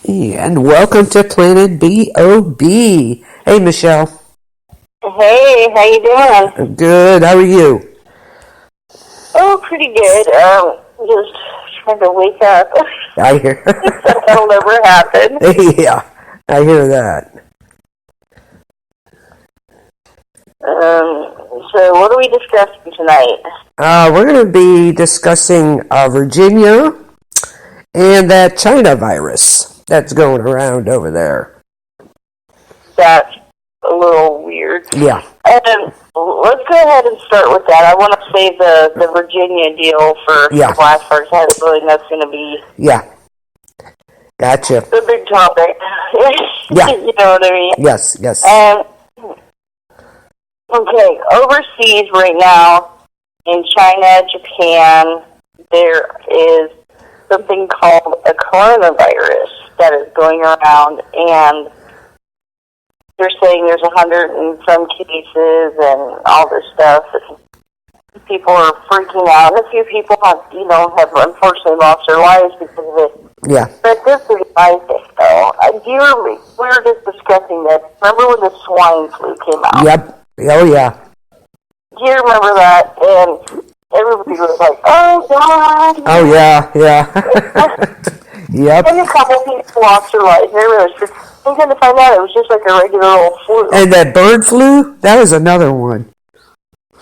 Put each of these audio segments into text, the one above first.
And welcome to Planet B.O.B. Hey, Michelle. Hey, how you doing? Good. How are you? Oh, pretty good. Just trying to wake up. I hear. That'll never happen. Yeah, I hear that. So what are we discussing tonight? We're going to be discussing Virginia and that China virus that's going around over there. That's a little weird. Yeah. Let's go ahead and start with that. I want to save the Virginia deal for the last part. I have a feeling that's going to be Gotcha. the big topic. Yeah. You know what I mean? Yes. Okay, overseas right now, in China, Japan, there is something called a coronavirus that is going around, and they're saying there's 100 and some cases and all this stuff. People are freaking out. A few people have unfortunately lost their lives because of it. Yeah. But this is my thing, though. We were just discussing this. Remember when the swine flu came out? Yep. Oh, yeah. Do you remember that? And everybody was like, oh, God. Oh, yeah. Yep. And a couple people lost their lives. And everybody was just thinking to find out it was just like a regular old flu. And that bird flu? That was another one.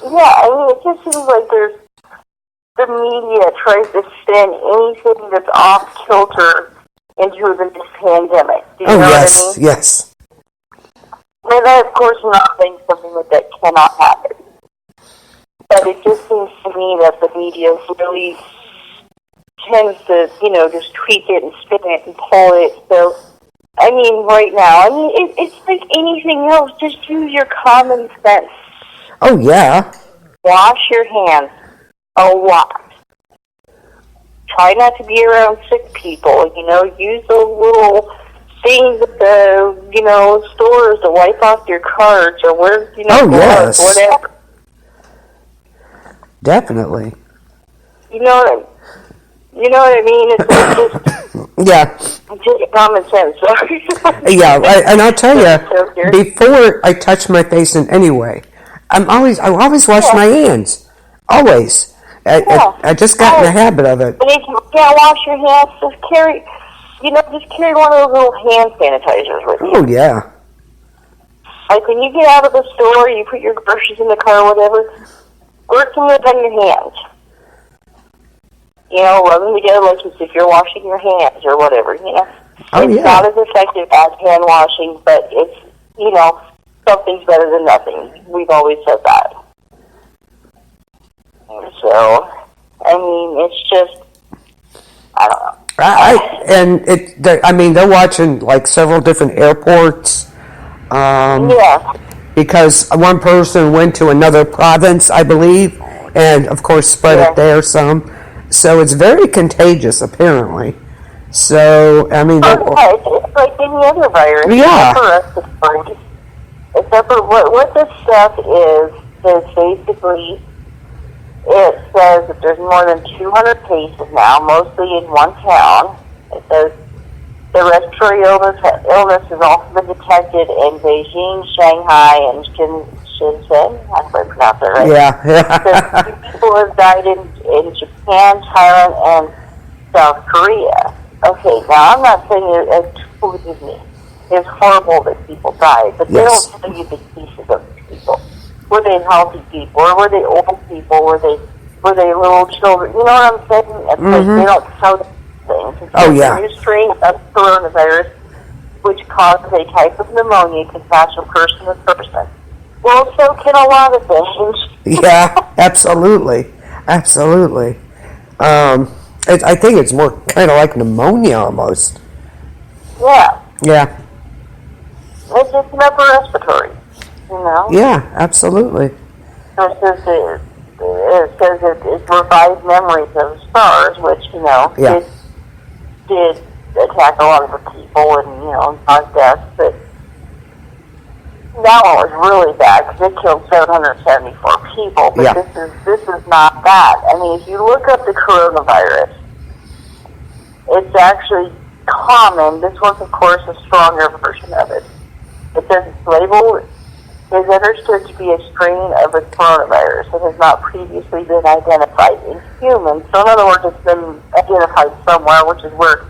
Yeah, I mean, it just seems like the media tries to spin anything that's off kilter into this pandemic. Do you know what I mean? Yes. And I, of course, am not saying something like that cannot happen. But it just seems to me that the media really tends to, just tweak it and spin it and pull it. So, I mean, right now, it's like anything else. Just use your common sense. Oh, yeah. Wash your hands a lot. Try not to be around sick people. Use those little things at the, stores to wipe off your cards or where, gloves, whatever. Definitely. You know what I mean? It's just just common sense. Yeah, and I'll tell you, before I touch my face in any way, I always wash my hands. Always. I just got in the habit of it. But if you can't wash your hands, just carry one of those little hand sanitizers with you. Oh, yeah. Like when you get out of the store, you put your groceries in the car or whatever, work some of it on your hands. Rub them together like as if you're washing your hands or whatever, It's not as effective as hand washing, but it's, something's better than nothing. We've always said that. So, I mean, it's just, I don't know. They're watching like several different airports. Because one person went to another province, I believe, and of course spread it there some. So it's very contagious, apparently. So, I mean... it's like any other virus. Yeah. Except for what this stuff is basically, it says that there's more than 200 cases now, mostly in one town. It says the respiratory illness has also been detected in Beijing, Shanghai, and Shenzhen. I hope I pronounced that right. Yeah. So people have died in Japan, Thailand, and South Korea. Okay, now I'm not saying believe me, it's horrible that people die, but they don't tell you the cases of people. Were they healthy people, or were they old people? Were they little children? You know what I'm saying? It's like they don't tell the things. Oh, yeah. A new strain of coronavirus, which causes a type of pneumonia, can pass from person to person. Well, so can a lot of things. Yeah, absolutely. I think it's more kind of like pneumonia almost. Yeah. Yeah. It's just an upper respiratory, Yeah, absolutely. It says it revives memories of SARS, which, did attack a lot of the people and, caused deaths, but that one was really bad because it killed 774 people, but this is not that. I mean, if you look up the coronavirus, it's actually common. This was, of course, a stronger version of it. It says its label is understood to be a strain of a coronavirus that has not previously been identified in humans. So in other words, it's been identified somewhere, which is where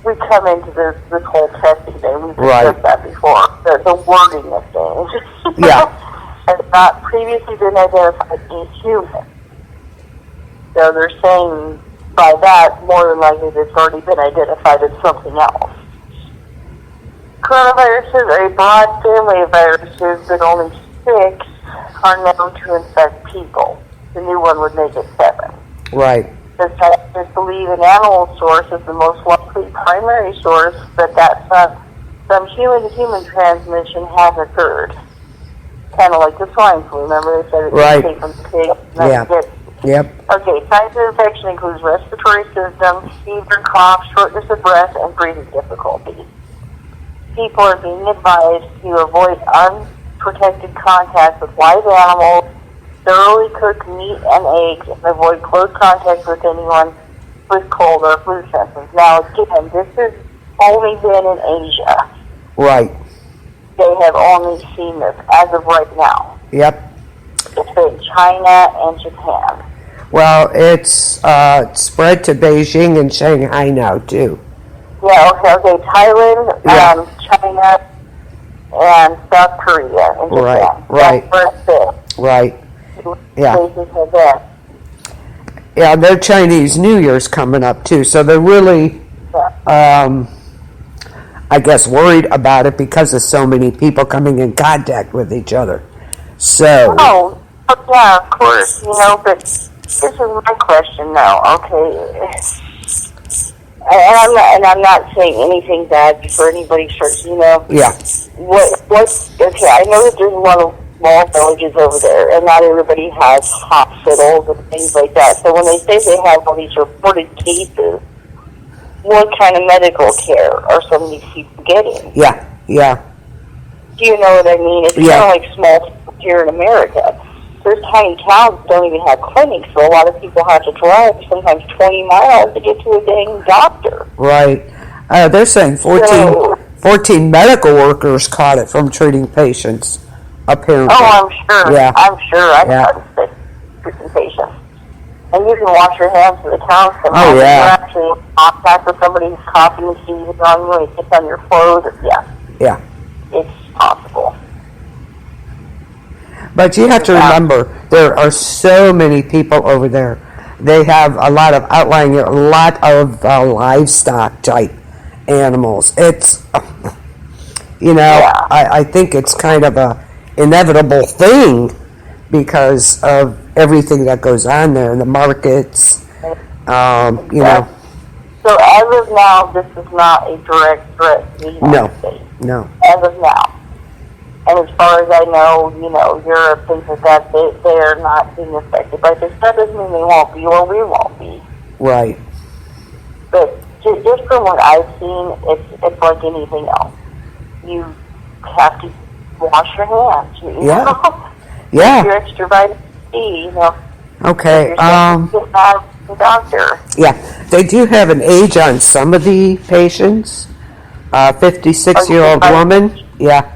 we come into this whole testing thing. We've discussed that before. The wording of things. Yeah. Has not previously been identified in humans. So they're saying by that, more than likely, it's already been identified as something else. Coronaviruses are a broad family of viruses, but only 6 are known to infect people. The new one would make it 7. Right. The scientists believe an animal source is the most likely primary source, but that some human-to-human transmission has occurred. Kind of like the swine flu. Remember they said it came from the pig? Yeah. Yep. Okay, signs of infection includes respiratory symptoms, fever, cough, shortness of breath, and breathing difficulties. People are being advised to avoid unprotected contact with live animals, thoroughly cook meat and eggs, and avoid close contact with anyone with cold or flu symptoms. Now, again, this has only been in Asia. Right. They have only seen this as of right now. Yep. It's in China and Japan. Well, it's spread to Beijing and Shanghai now, too. Yeah, okay. Thailand, China, and South Korea and Japan. Right. That's where it's been. Right. Yeah. Places have been. Yeah, their Chinese New Year's coming up, too, so they're really, I guess, worried about it because of so many people coming in contact with each other. So. Oh, yeah, of course, but this is my question now, okay? And I'm not saying anything bad for anybody, Yeah. Okay, I know that there's a lot of small villages over there, and not everybody has hospitals and things like that. So when they say they have all these reported cases, what kind of medical care are some of these people getting? Yeah. Do you know what I mean? It's kind of like small towns here in America. There's tiny towns that don't even have clinics, so a lot of people have to drive sometimes 20 miles to get to a dang doctor. Right. They're saying 14 medical workers caught it from treating patients, apparently. Oh, I'm sure. Yeah. I'm sure. I've gotten sick treating patients. And you can wash your hands to the counts. Oh, yeah. You're actually in contact with somebody who's coughing and sneezing on you, and it gets on your clothes. Yeah. It's possible. But you have to remember, there are so many people over there. They have a lot of livestock type animals. It's, I think it's kind of a inevitable thing because of everything that goes on there in the markets. So as of now, this is not a direct threat to the United States. No. As of now. And as far as I know, Europe, things like that, they are not being affected by this. That doesn't mean they won't be or we won't be. Right. But just from what I've seen, it's like anything else. You have to wash your hands. Yeah. Your extra vitamin C, Okay. The doctor. Yeah. They do have an age on some of the patients. 56-year-old woman. Yeah.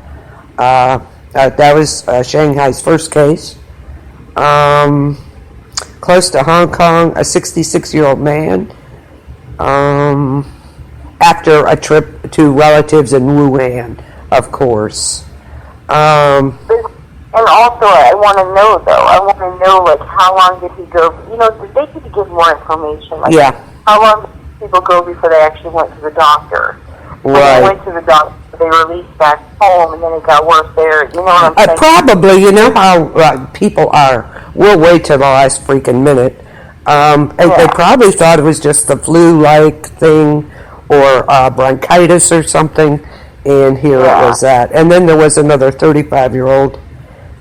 That was Shanghai's first case. Close to Hong Kong, a 66-year-old man. After a trip to relatives in Wuhan, of course. And also, I want to know, how long did he go? They need to give more information. How long did people go before they actually went to the doctor? When they went to the doctor, they released back home, and then it got worse there. You know what I'm saying? Probably. You know how people are. We'll wait till the last freaking minute. They probably thought it was just the flu-like thing or bronchitis or something, and here it was that. And then there was another 35-year-old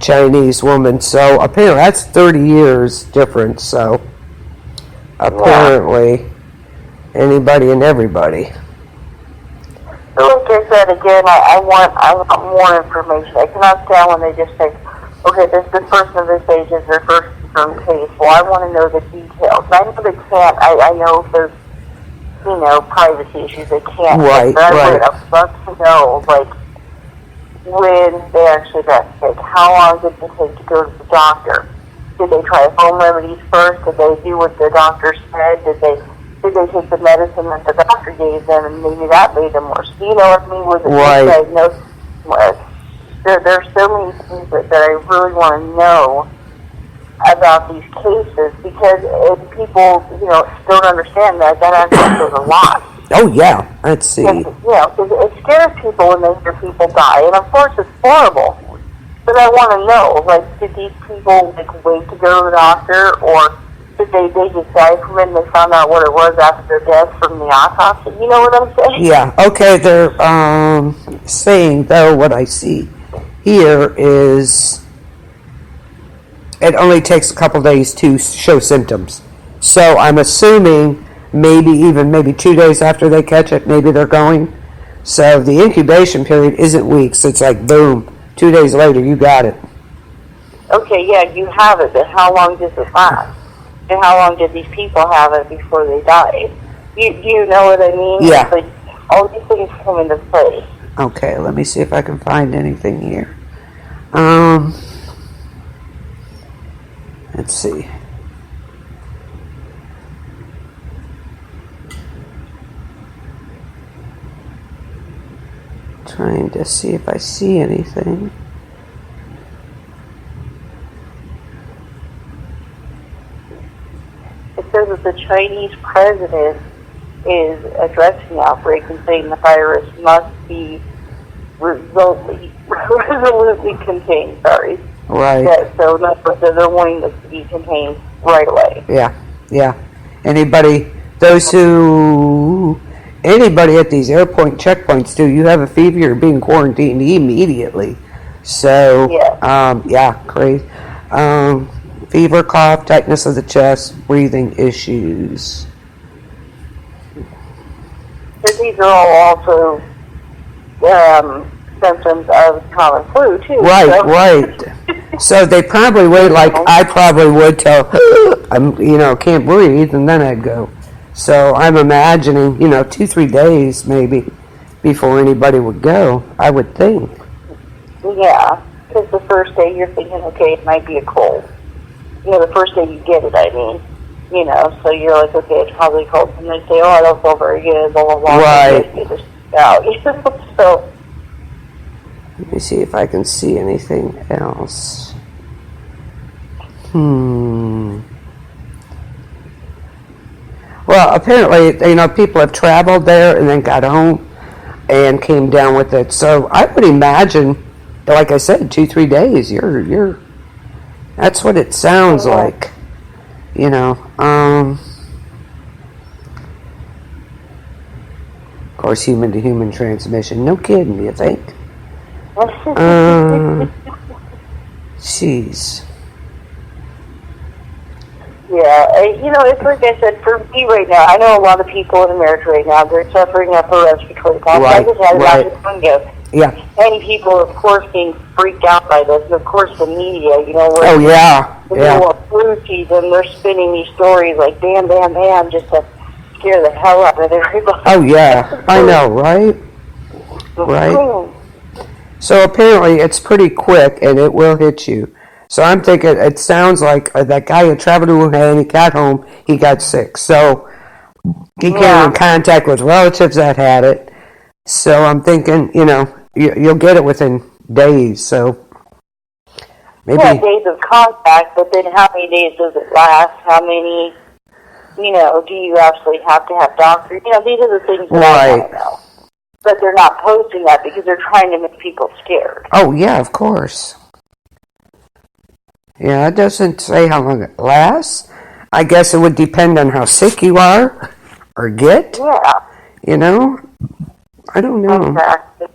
Chinese woman. So apparently that's 30 years difference. So apparently anybody and everybody. So like I said, again, I want more information. I cannot stand when they just say, okay, this person of this age is their first confirmed case. Well, I want to know the details. And I know they can't. I know there's privacy issues they can't. Right, but I right. would love to know, like, when they actually got sick, how long did it take to go to the doctor? Did they try home remedies first? Did they do what the doctor said? Did they take the medicine that the doctor gave them, and maybe that made them worse? You know what I mean? Was it misdiagnosed? There's so many things that I really want to know about these cases, because if people, don't understand that actually is a lot. Oh, yeah. Let's see. Because it scares people when they hear people die, and of course it's horrible. But I want to know, like, did these people, like, wait to go to the doctor, or did they just die from it and they found out what it was after their death from the autopsy? You know what I'm saying? Yeah. Okay, they're saying, though, what I see here is it only takes a couple days to show symptoms. So I'm assuming maybe 2 days after they catch it, maybe they're going. So the incubation period isn't weeks. It's like, boom, 2 days later, you got it. Okay, yeah, you have it, but how long does it last? And how long did these people have it before they died? Do you know what I mean? Yeah. Like, all these things come into play. Okay, let me see if I can find anything here. Let's see. Trying to see if I see anything. It says that the Chinese president is addressing the outbreak and saying the virus must be resolutely contained. Sorry. Right. Yeah, so in other words, they're wanting this to be contained right away. Yeah. Anybody at these airport checkpoints you have a fever, you're being quarantined immediately. So, crazy. Fever, cough, tightness of the chest, breathing issues. But these are all also symptoms of common flu, too. Right. So they probably wait like I probably would till I'm, can't breathe, and then I'd go. So I'm imagining, 2-3 days maybe before anybody would go, I would think. Yeah, because the first day you're thinking, okay, it might be a cold. The first day you get it, I mean. So you're like, okay, it's probably cold. And they say, oh, I don't feel very good, blah, blah, blah. Right. And they just out. So. Let me see if I can see anything else. Well, apparently, people have traveled there and then got home and came down with it. So I would imagine, like I said, 2-3 days. You're. That's what it sounds like. Of course, human to human transmission. No kidding, you think? Jeez. Yeah, it's like I said, for me right now, I know a lot of people in America right now, they're suffering upper respiratory problems. I just had it not just Yeah. Many people are, of course, being freaked out by this, and of course the media, where the middle of flu season, they're spinning these stories like bam, bam, bam, just to scare the hell out of everybody. Oh, yeah. I know, right? Right. So apparently it's pretty quick, and it will hit you. So I'm thinking, it sounds like that guy who traveled to Wuhan, he got home, he got sick. So he came in contact with relatives that had it. So I'm thinking, you'll get it within days. So maybe days of contact, but then how many days does it last? How many, do you actually have to have doctors? These are the things that I want to know. But they're not posting that because they're trying to make people scared. Oh, yeah, of course. Yeah, it doesn't say how long it lasts. I guess it would depend on how sick you are or get. Yeah. I don't know. Exactly.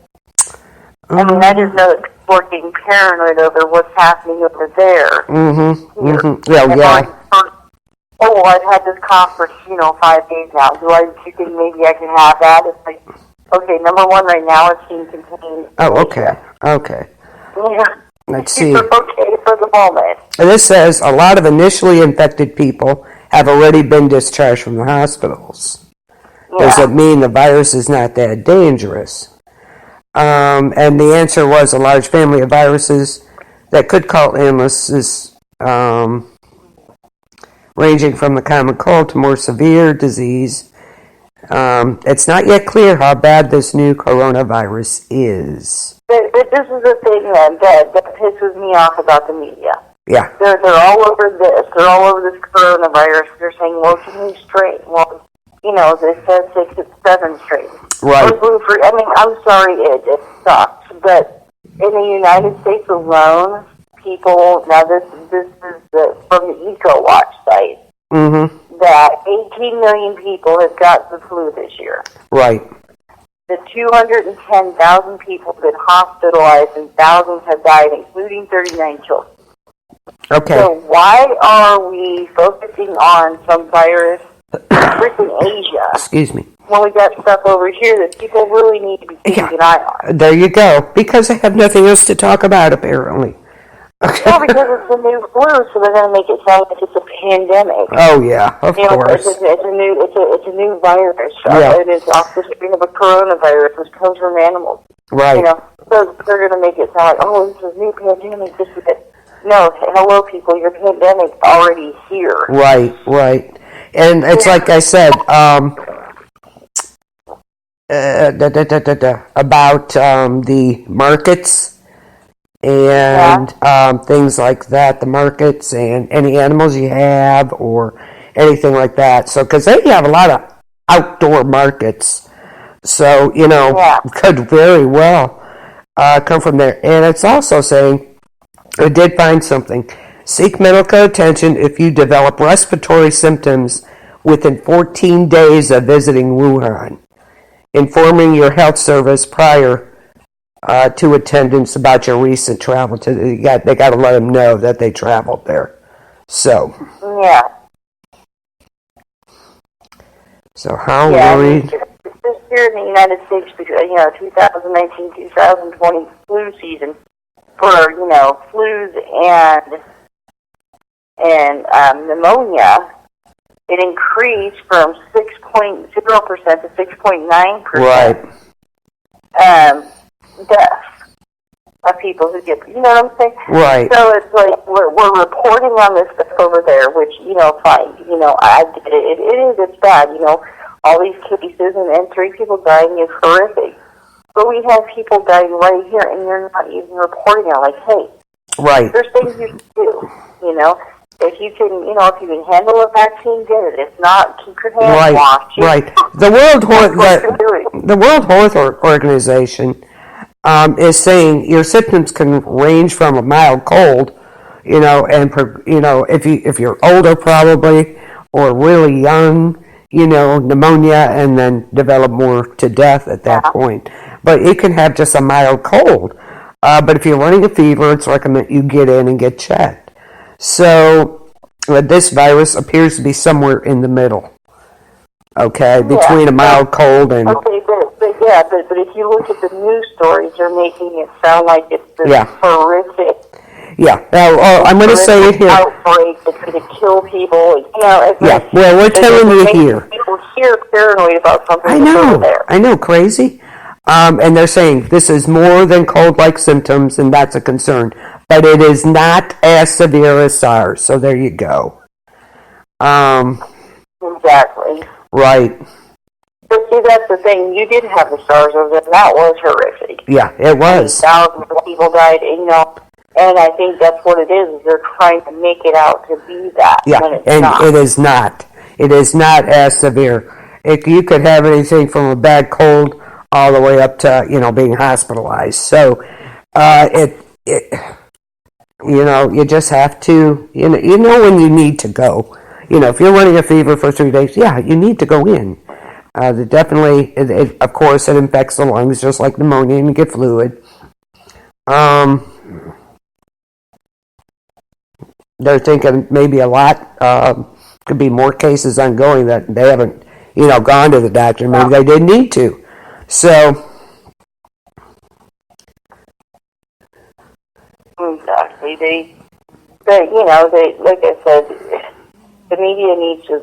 I just know that people are getting paranoid over what's happening over there. Yeah. Oh, I've had this cough for, 5 days now. Do you think maybe I can have that? It's like, okay, number one right now it's being contained. Oh, okay. Yeah. Let's see. You're okay for the moment. And this says a lot of initially infected people have already been discharged from the hospitals. Does it mean the virus is not that dangerous? And the answer was a large family of viruses that could cause illnesses, ranging from the common cold to more severe disease. It's not yet clear how bad this new coronavirus is. But this is the thing that pisses me off about the media. Yeah. They're all over this. They're all over this coronavirus. They're saying, well, it's a new strain. Well, they said 6, it's 7 strains. Right. I mean, I'm sorry, it sucks. But in the United States alone, people, now this is from the EcoWatch site, that 18 million people have got the flu this year. Right. The 210,000 people have been hospitalized and thousands have died, including 39 children. Okay. So why are we focusing on some virus freaking Asia? Excuse me. When we got stuff over here that people really need to be keeping an eye on. There you go. Because they have nothing else to talk about, apparently. Well, because it's a new flu, so they're going to make it sound like it's a pandemic. Oh yeah, of course. It's a new virus. Yeah. It is off the strain of a coronavirus, which comes from animals. Right. So they're going to make it sound like, oh, this is a new pandemic. This is it. No, hello, people. Your pandemic's already here. Right. And it's like I said, about the markets and things like that, the markets and any animals you have or anything like that. So, because they have a lot of outdoor markets, so, could very well come from there. And it's also saying, I did find something. Seek medical attention if you develop respiratory symptoms within 14 days of visiting Wuhan. Informing your health service prior to attendance about your recent travel. They got to let them know that they traveled there. So. Yeah. So how worried? This here in the United States, 2019-2020 flu season for flus and pneumonia, it increased from 6.0% to 6.9%. Right. Deaths of people who get, you know what I'm saying? Right. So it's like we're reporting on this stuff over there, which, fine. I get it. It's bad. All these cases and 3 people dying is horrific. But we have people dying right here, and you're not even reporting it. Like, hey, right. There's things you can do. If you can, if you can handle a vaccine, get it. If not, keep your hands washed. Right. The World Health Organization is saying your symptoms can range from a mild cold, and if you're older probably or really young, pneumonia, and then develop more to death at that point. But it can have just a mild cold. But if you're running a fever, it's recommended you get in and get checked. So this virus appears to be somewhere in the middle. Okay, between a mild cold and... Okay, but if you look at the news stories, they're making it sound like it's this horrific... Yeah, I'm going to say it here. Outbreak that's going to kill people. Well, we're telling you here. People here paranoid about something. I know, crazy. And they're saying this is more than cold-like symptoms, and that's a concern. But it is not as severe as SARS. So there you go. Exactly. Right. But see, that's the thing. You did have the SARS over there, and that was horrific. Yeah, it was. Thousands of people died, and I think that's what it is they're trying to make it out to be that. Yeah, it is not. It is not as severe. You could have anything from a bad cold all the way up to, being hospitalized. So, you just have to, when you need to go. If you're running a fever for 3 days, you need to go in. Definitely, of course, it infects the lungs just like pneumonia, and you get fluid. They're thinking maybe a lot, could be more cases ongoing that they haven't, gone to the doctor. Maybe they didn't need to. So. Exactly. They like I said, the media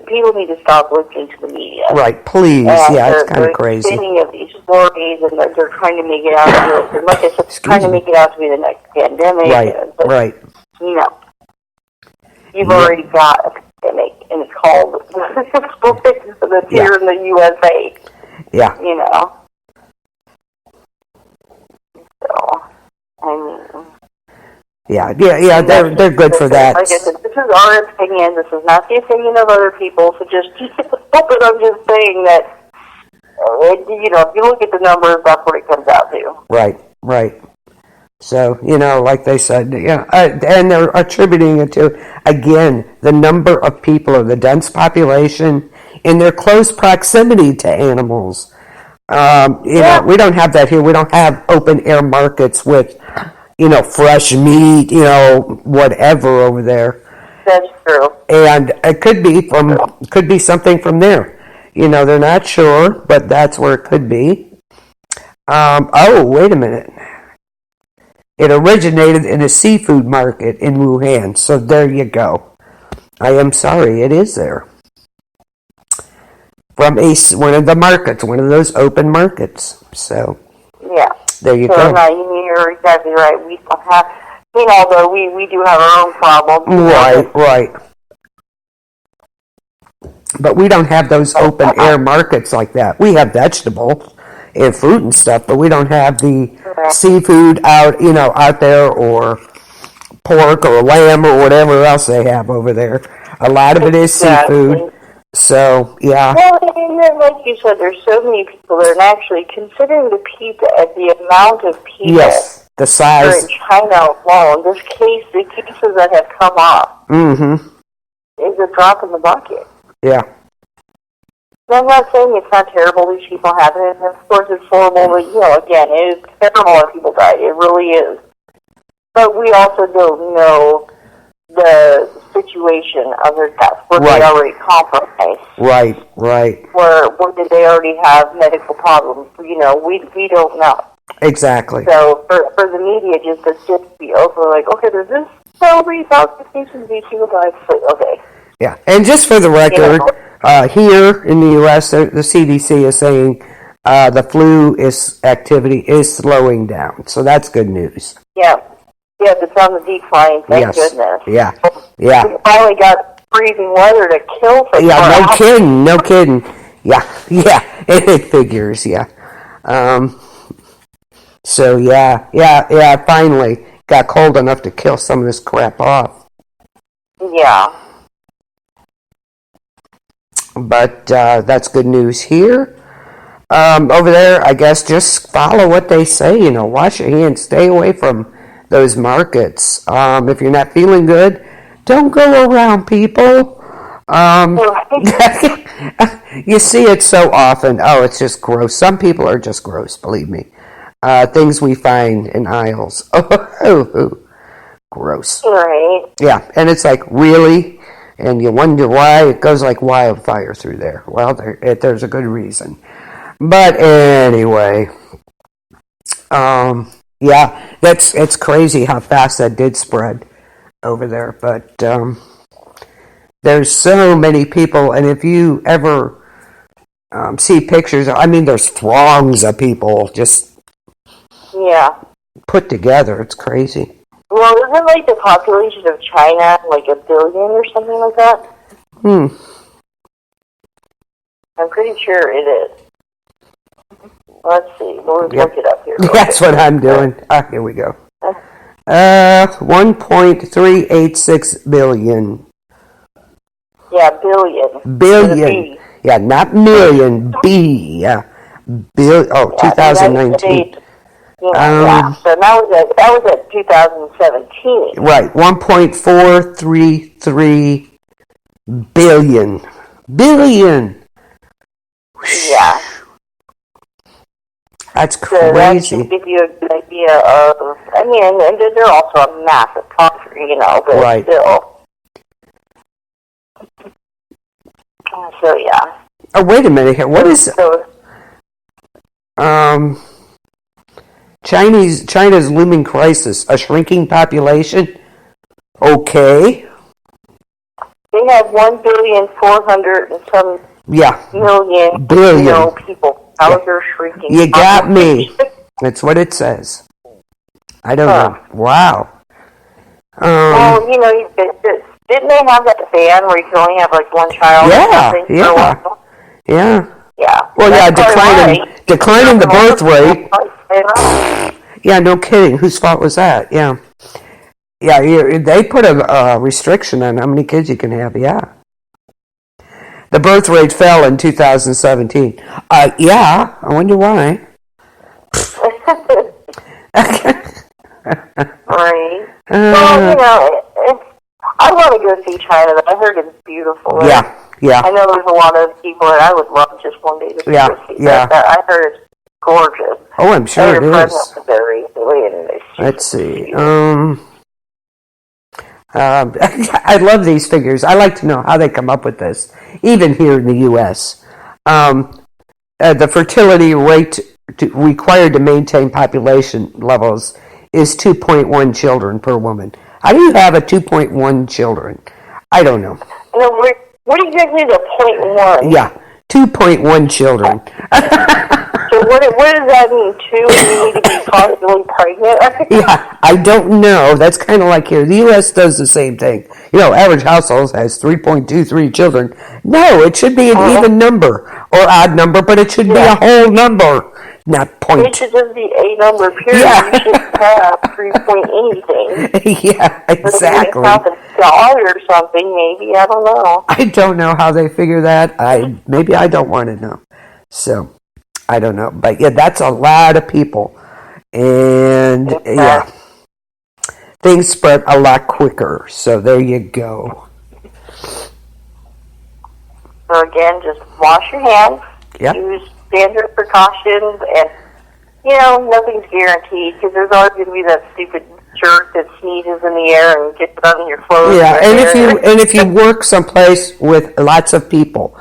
people need to stop listening to the media. Right, please. And Yeah, it's kind of crazy. They're spinning of these stories, and they're trying to make it out to be, and like I said, trying to make it out to be the next pandemic. Right, but, right. You know, you've already got a pandemic, and it's called that's here in the USA. Yeah. You know. So, I mean. Yeah, they're good for that. Like I said, this is our opinion. This is not the opinion of other people. So just, but I'm just saying that, if you look at the numbers, that's what it comes out to. Right. So, like they said, and they're attributing it to, again, the number of people of the dense population in their close proximity to animals. We don't have that here. We don't have open air markets with, fresh meat, whatever over there. That's true. And it could be something from there. They're not sure, but that's where it could be. Wait a minute. It originated in a seafood market in Wuhan. So there you go. I am sorry, it is there. From one of the markets, one of those open markets. So yeah. There you go. No, you're exactly right. We don't have, although we do have our own problems. Right. But we don't have those open air markets like that. We have vegetables and fruit and stuff, but we don't have the seafood out there, or pork or lamb or whatever else they have over there. A lot of it is seafood. So, yeah. Well, and like you said, there's so many people that are actually considering the pizza as the amount of people. Yes, the size. In China alone, the cases that have come up is a drop in the bucket. Yeah. I'm not saying it's not terrible these people have it, and of course it's horrible, but, again, it is terrible when people die. It really is. But we also don't know the situation of their death. Were they already compromised? Right. Or did they already have medical problems? We don't know. Exactly. So for the media just to be over, like, okay, there's this so many complications, these people die. Okay. Yeah, and just for the record, here in the U.S., the CDC is saying the flu activity is slowing down. So that's good news. Yeah. Yes, it's on the decline, thank goodness. Yeah. We finally got freezing weather to kill some no kidding. Yeah, it figures, yeah. So, finally got cold enough to kill some of this crap off. Yeah. But that's good news here. Over there, I guess just follow what they say, wash your hands, stay away from those markets. If you're not feeling good, don't go around people. You see it so often. Oh, it's just gross. Some people are just gross, believe me. Things we find in aisles. Oh, gross. Right. Yeah, and it's like, really? And you wonder why it goes like wildfire through there. Well, there's a good reason. But anyway, it's crazy how fast that did spread over there. But there's so many people, and if you ever see pictures, there's throngs of people just put together. It's crazy. Well, isn't like the population of China like 1 billion or something like that? I'm pretty sure it is. Let's see. We'll look it up here. That's what I'm doing. Here we go. 1.386 billion. Yeah, billion. Billion. Yeah, not million. B. Yeah. 2019. So that was at 2017. Right, 1.433 billion. Billion. Yeah. That's crazy. So that should give you a good idea of, and they're also a massive country, but still. So, yeah. Oh, wait a minute here. What is... China's looming crisis, a shrinking population. Okay. They have 1,400,000,000 and some million, billion people. How's their shrinking? You got me. That's what it says. I don't know. Wow. Well, didn't they have that ban where you can only have like one child? Yeah. Well, that's declining the birth rate. Yeah, no kidding. Whose fault was that? Yeah. They put a restriction on how many kids you can have. Yeah. The birth rate fell in 2017. I wonder why. Right. Well, I want to go see China. I heard it's beautiful. Yeah. I know there's a lot of people that I would love just one day to go see. I heard it's gorgeous. Oh, I'm sure it is. Let's see. I love these figures. I like to know how they come up with this, even here in the U.S. The fertility rate required to maintain population levels is 2.1 children per woman. How do you have a 2.1 children? I don't know. No, what exactly is a 0.1? Yeah, 2.1 children. So what does that mean, too? You need to be constantly pregnant? Yeah, I don't know. That's kind of like here. The U.S. does the same thing. Average household has 3.23 children. No, it should be an even number or odd number, but it should be a whole number, not point. It should just be a number, period. You shouldn't have 3 point anything. Yeah, exactly. Have a dog or something, maybe. I don't know. I don't know how they figure that. Maybe I don't want to know. So, I don't know. But, that's a lot of people. And, things spread a lot quicker. So, there you go. So, again, just wash your hands. Yep. Use standard precautions. And, nothing's guaranteed. Because there's always going to be that stupid jerk that sneezes in the air and gets it on your clothes. Yeah, and if you work someplace with lots of people,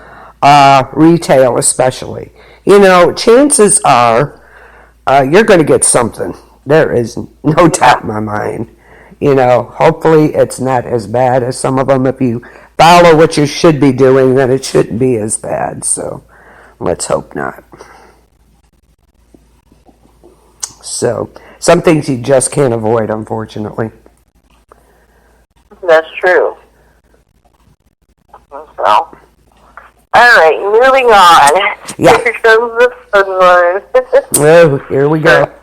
retail especially, chances are you're going to get something. There is no doubt in my mind. Hopefully it's not as bad as some of them. If you follow what you should be doing, then it shouldn't be as bad. So let's hope not. So some things you just can't avoid, unfortunately. That's true. So, all right, moving on. Yeah. Here comes the fun one. Oh, here we go.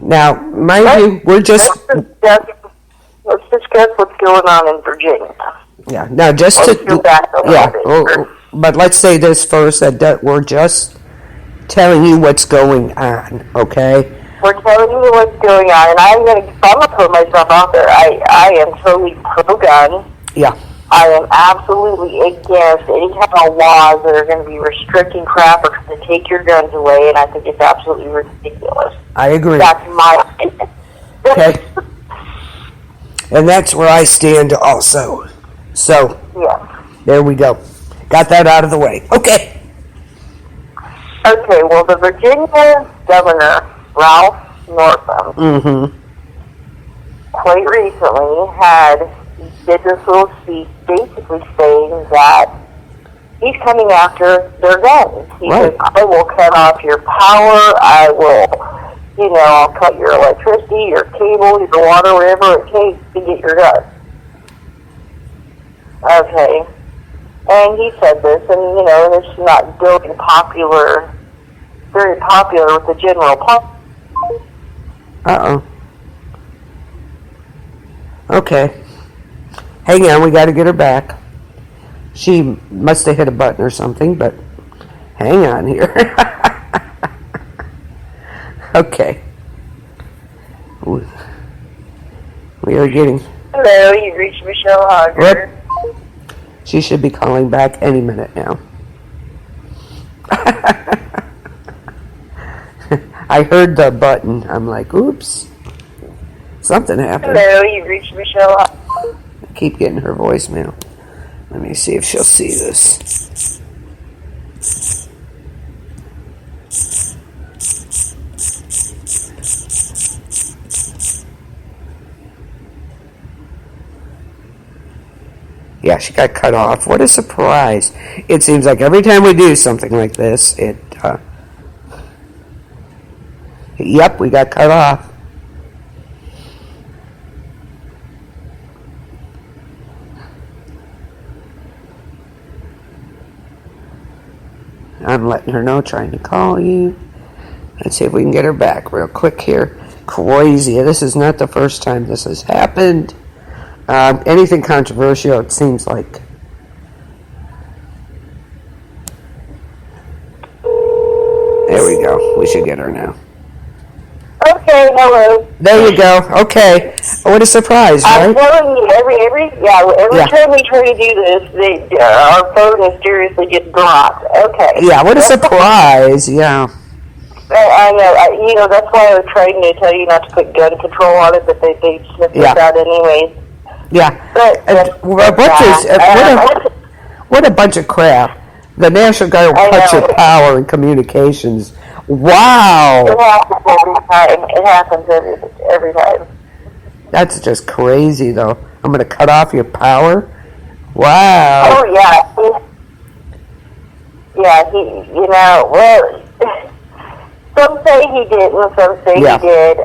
Now, mind you, we're just... Let's discuss what's going on in Virginia. Yeah, now just to... Go back a little bit. But let's say this first, that we're just telling you what's going on, okay? We're telling you what's going on, and I'm gonna put myself out there. I am totally pro-gun. Yeah. I am absolutely against any kind of laws that are going to be restricting crap or going to take your guns away, and I think it's absolutely ridiculous. I agree. That's my opinion. Okay. And that's where I stand also. So, there we go. Got that out of the way. Okay. Okay, well, the Virginia governor, Ralph Northam, quite recently did this little speech basically saying that he's coming after their guns. He says, I will cut off your power, I will, I'll cut your electricity, your cable, your water, whatever it takes to get your guns. Okay. And he said this, and, this is not very popular with the general public. Uh-oh. Okay. Hang on, we got to get her back. She must have hit a button or something, but hang on here. Okay. We are getting... Hello, you've reached Michelle Hogger. She should be calling back any minute now. I heard the button. I'm like, oops. Something happened. Hello, you've reached Michelle Hogger. I keep getting her voicemail. Let me see if she'll see this. Yeah, she got cut off. What a surprise. It seems like every time we do something like this, yep, we got cut off. I'm letting her know, trying to call you. Let's see if we can get her back real quick here. Crazy. This is not the first time this has happened. Anything controversial, it seems like. There we go. We should get her now. Okay, hello. There you go. Okay. What a surprise, right? I'm telling you, every time we try to do this, our phone mysteriously gets blocked. Okay. Yeah, what a surprise. Yeah. I know. That's why I was trying to tell you not to put gun control on it, but they sniffed it out anyways. Yeah. But what a bunch of crap. The National Guard will cut your power and communications. Wow. It happens every time. It happens every time. That's just crazy, though. I'm going to cut off your power? Wow. Oh, yeah. Well, some say he didn't, some say he did.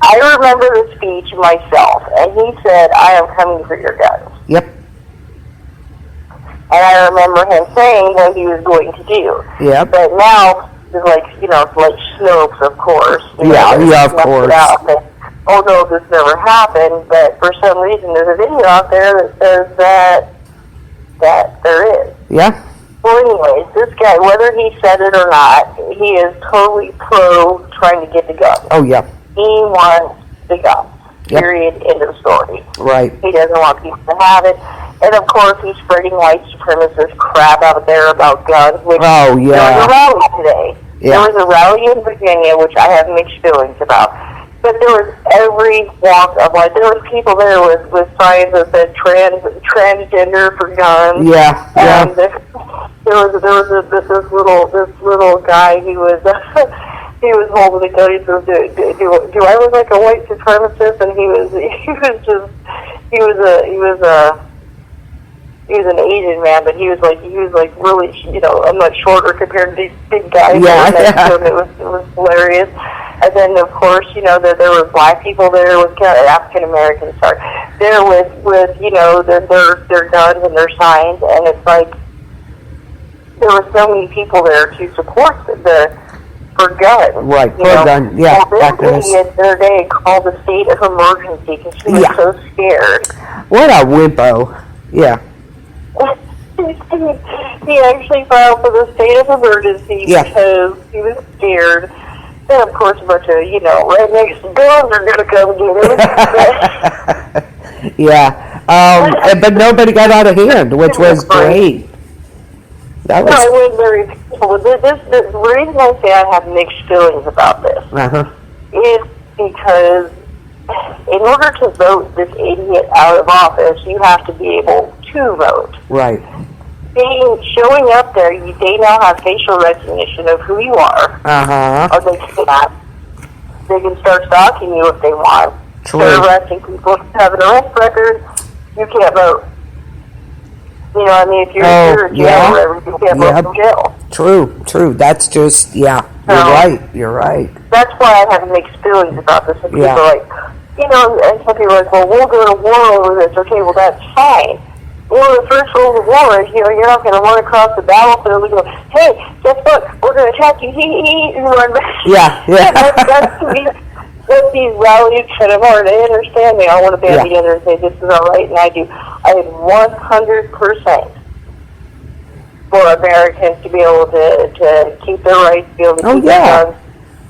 I remember the speech myself, and he said, "I am coming for your guns." Yep. And I remember him saying what he was going to do. Yep. But now, it's like Snopes, of course. Of course. Oh no, this never happened. But for some reason, there's a video out there that says that there is. Yeah. Well, anyways, this guy, whether he said it or not, he is totally pro trying to get the gun. Oh, yeah. He wants the gun. Yep. Period. End of story. Right. He doesn't want people to have it. And, of course, he's spreading white supremacist crap out there about guns, which there was a rally today. Yeah. There was a rally in Virginia, which I have mixed feelings about. But there was every walk of life. There was people there with signs that said transgender for guns. Yeah, and there was this little guy. He was he was holding a gun. He says, "Do I look like a white supremacist?" And he was an Asian man, but he was like really, I'm much shorter compared to these big guys. Yeah. It was hilarious. And then, of course, that there were black people there with African Americans. Sorry, there with their guns and their signs, and it's like there were so many people there to support for guns. Right, for guns. Yeah. This idiot the other day called the state of emergency because he was so scared. What a wimpo. Yeah. He actually filed for the state of emergency because he was scared. And, of course, a bunch of, rednecks and guns are going to come get him. Yeah. But nobody got out of hand, which was great. That was... No, it was very peaceful. The reason I say I have mixed feelings about this is because in order to vote this idiot out of office, you have to be able to vote. Right. Showing up there, they now have facial recognition of who you are. Or they cannot. They can start stalking you if they want. True. They're arresting people. If you have an arrest record, you can't vote. You know what I mean? If you're in jail or whatever, you can't vote from jail. True. That's just, You're right. That's why I have mixed feelings about this. And people are like, and some people are like, well, we'll go to war over this. Okay, well, that's fine. One of the first rules of war is, you're not going to run across the battlefield and go, hey, guess what? We're going to attack you. And run back. Yeah. That's these rallies kind of are. They understand. They all want to band together and say, this is all right, and I do. I am 100% for Americans to be able to keep their rights, to be able to keep their guns.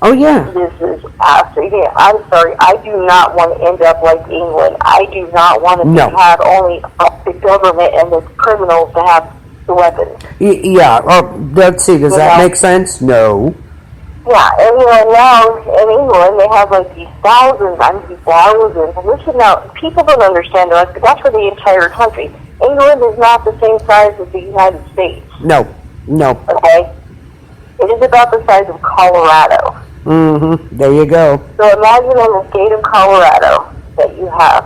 Oh, yeah. This is absolutely, I'm sorry, I do not want to end up like England. I do not want to have only the government and the criminals to have the weapons. Yeah, let's see, does that make sense? No. Yeah, and now in England, they have like these thousands. And listen now, people don't understand that, but that's for the entire country. England is not the same size as the United States. No. Okay? It is about the size of Colorado. There you go. So imagine in the state of Colorado that you have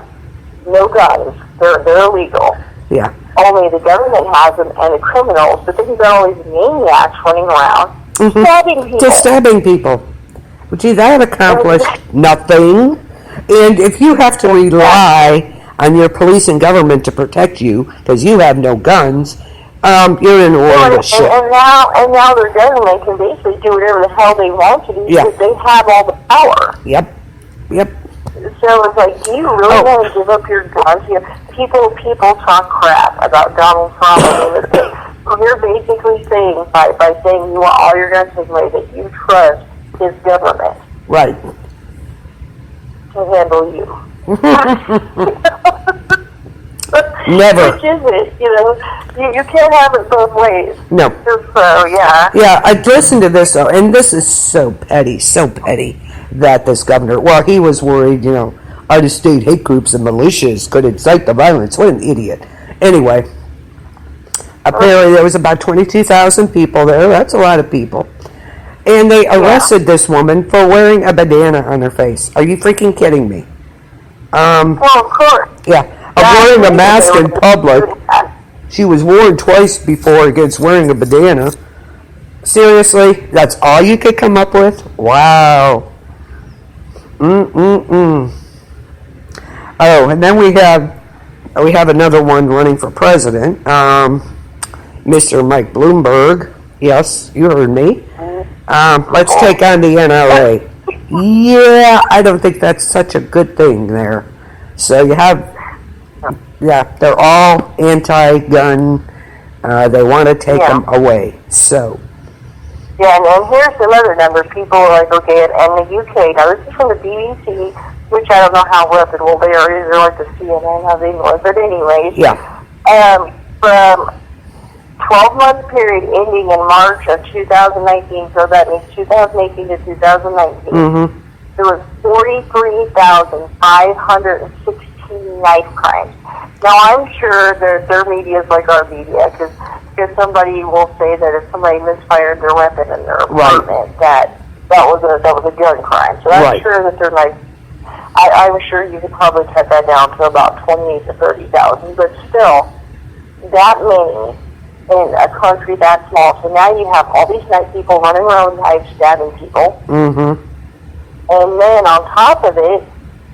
no guns, They're illegal. Yeah. Only the government has them and the criminals, but then you've got all these maniacs running around stabbing people. Just stabbing people. Gee, that accomplished nothing. And if you have to rely on your police and government to protect you because you have no guns, you're in a world of shit. And now their government can basically do whatever the hell they want to do because they have all the power. Yep. So it's like, do you really want to give up your guns? People talk crap about Donald Trump and this thing. You're basically saying, by saying you want all your guns taken away, that you trust his government. Right. To handle you. Never. Which is it? You can't have it both ways. No. So, yeah. Yeah, I listened to this, though, and this is so petty, that this governor, well, he was worried, out-of-state hate groups and militias could incite the violence. What an idiot. Anyway, apparently there was about 22,000 people there. That's a lot of people. And they arrested this woman for wearing a bandana on her face. Are you freaking kidding me? Well, of course. Yeah, wearing a mask in public. She was warned twice before against wearing a bandana. Seriously? That's all you could come up with? Wow. Oh, and then we have another one running for president. Mr. Mike Bloomberg. Yes, you heard me. Let's take on the NRA. Yeah, I don't think that's such a good thing there. So you have, they're all anti-gun. They want to take them away. So. Yeah, and here's another number. People are like, okay, and the UK, now this is from the BBC, which I don't know how reputable they are. They're like the CNN, how they know it. But anyways, from 12-month period ending in March of 2019, so that means 2018 to 2019, there was 43,516 knife crimes. Now, I'm sure their media is like our media, because somebody will say that if somebody misfired their weapon in their apartment, that was a gun crime. So I'm sure that they're like, I'm sure you could probably cut that down to about 28 to 30,000, but still, that many in a country that small. So now you have all these nice people running around with knives, stabbing people. And then on top of it,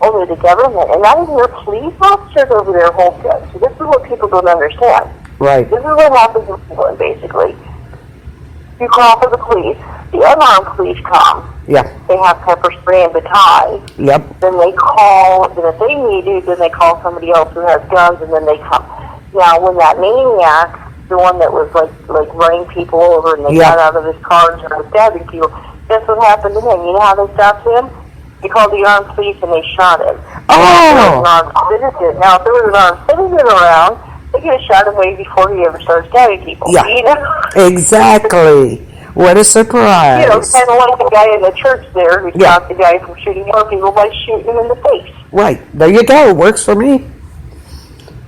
only the government, and not even your police officers over there hold guns. So this is what people don't understand. Right. This is what happens in England, basically. You call for the police, the unarmed police come. Yeah. They have pepper spray and batons. Yep. Then they call, then if they need to, then they call somebody else who has guns, and then they come. Now, when that maniac, the one that was like running people over, and they got out of his car and started stabbing people, guess what happened to him? You know how they stopped him? They called the armed police and they shot him. Oh! Now, if there was an armed citizen around, they could have shot him way before he ever started stabbing people. Yeah. Exactly. What a surprise. Kind of like the guy in the church there who stopped the guy from shooting more people by shooting him in the face. Right. There you go. Works for me.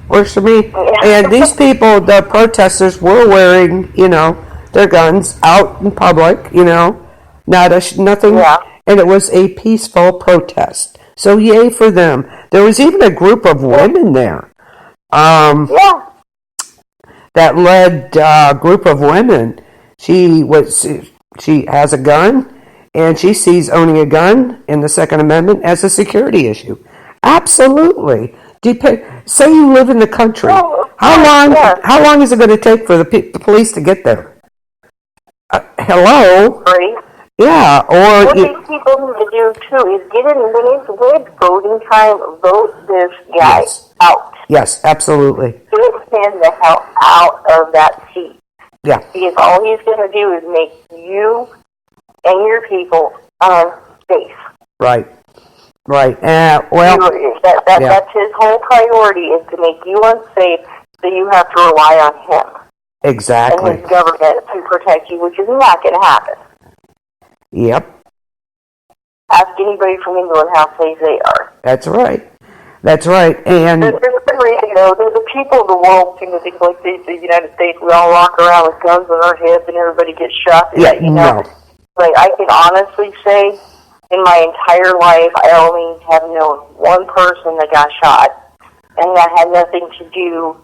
Works for me. And these people, the protesters, were wearing, their guns out in public, nothing. Yeah. And it was a peaceful protest. So yay for them. There was even a group of women there. That led a group of women. She has a gun, and she sees owning a gun in the Second Amendment as a security issue. Absolutely. Say you live in the country. How long is it going to take for the police to get there? Hello? Right. Yeah, or... What these people need to do, too, is get in, when it's voting time, vote this guy out. Yes, absolutely. Get him the hell out of that seat. Yeah. Because all he's going to do is make you and your people unsafe. Right. That's his whole priority, is to make you unsafe, so you have to rely on him. Exactly. And his government to protect you, which is not going to happen. Yep. Ask anybody from England how safe they are. That's right. And there's the people of the world seem to think like the United States, we all walk around with guns on our hips and everybody gets shot. No. Like, I can honestly say, in my entire life, I only have known one person that got shot, and that had nothing to do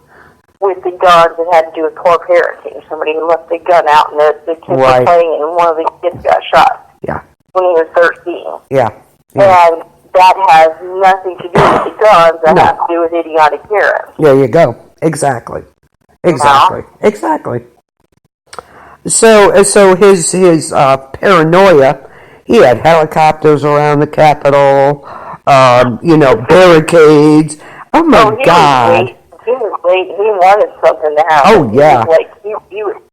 with the guns. It had to do with poor parenting. Somebody left the gun out, and the kids were playing, and one of the kids got shot. Yeah. When he was 13. Yeah. And that has nothing to do with the guns. That has to do with idiotic parents. There you go. Exactly. Exactly. So his paranoia. He had helicopters around the Capitol. Barricades. Oh my God. He was late. He wanted something to happen. Oh yeah.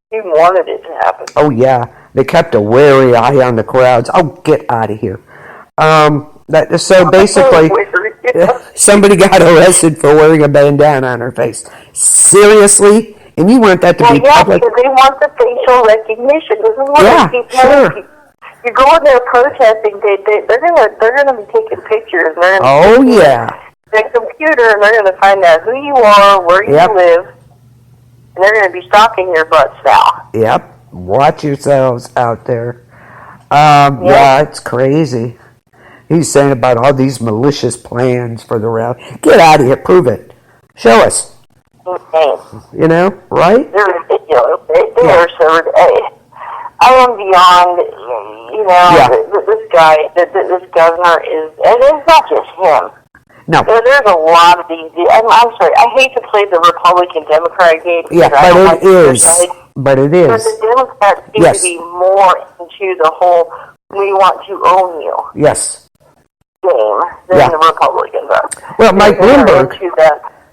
He wanted it to happen. Oh yeah. They kept a wary eye on the crowds. Oh, get out of here. So basically, somebody got arrested for wearing a bandana on her face. Seriously? And you want that to be public? Because they want the facial recognition. This is what I keep telling people. You go in there protesting, they're gonna be taking pictures. The computer, and they're gonna find out who you are, where you live, and they're gonna be stalking your butts now. Yep. Watch yourselves out there. Yeah, it's crazy. He's saying about all these malicious plans for the rally. Get out of here. Prove it. Show us. Insane. You know, right? They're ridiculous. They are so ridiculous. I am beyond, this guy, this governor is, and it's not just him. No. There's a lot of these. I'm sorry. I hate to play the Republican-Democrat game. Yeah, but it is. But the Democrats seem to be more into the whole "we want to own you" game than the Republicans are. Well, Mike Bloomberg.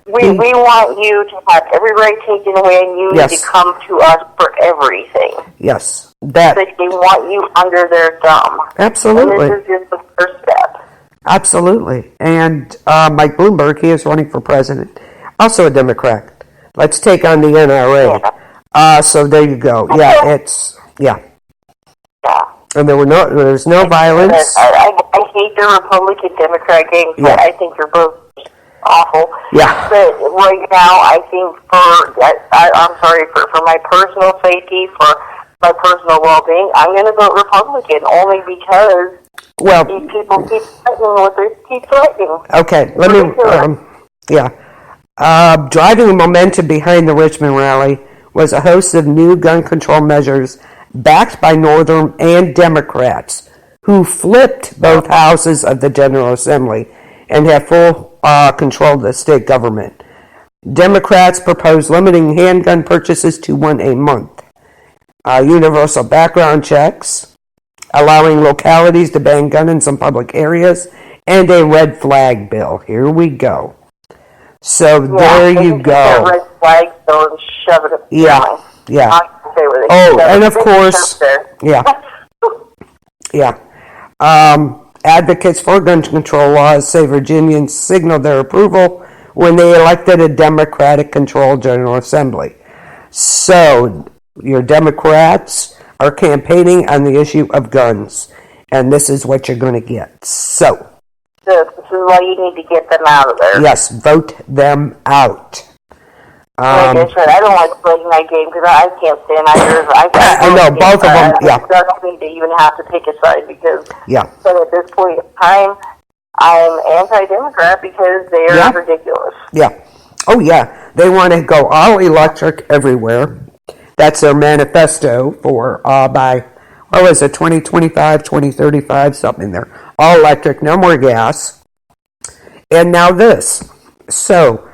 We want you to have every right taken away, and you need to come to us for everything. Yes, they want you under their thumb. Absolutely. And this is just the first step. Absolutely. And Mike Bloomberg, he is running for president. Also a Democrat. Let's take on the NRA. So there you go. Yeah, And there's no violence. I hate the Republican-Democrat game. I think they're both awful. Yeah. But right now, I think for my personal safety, for my personal well-being, I'm going to vote Republican only because these people keep threatening what they keep threatening. Okay, let me, driving momentum behind the Richmond rally was a host of new gun control measures backed by Northern and Democrats who flipped both houses of the General Assembly and have full control of the state government. Democrats proposed limiting handgun purchases to one a month, universal background checks, allowing localities to ban gun in some public areas, and a red flag bill. Here we go. So there you go. Red flag bill and shove it up. And of course, advocates for gun control laws say Virginians signaled their approval when they elected a Democratic-controlled General Assembly. So your Democrats are campaigning on the issue of guns, and this is what you're going to get. So this is why you need to get them out of there. Yes, vote them out. Like I said, I don't like playing that game because I can't stand either. I know, both of them, It doesn't mean to even have to pick a side because but at this point in time, I'm anti-Democrat because they are ridiculous. Yeah. Oh, yeah. They want to go all electric everywhere. That's their manifesto for by, 2025, 2035, something there. All electric, no more gas. And now this. So,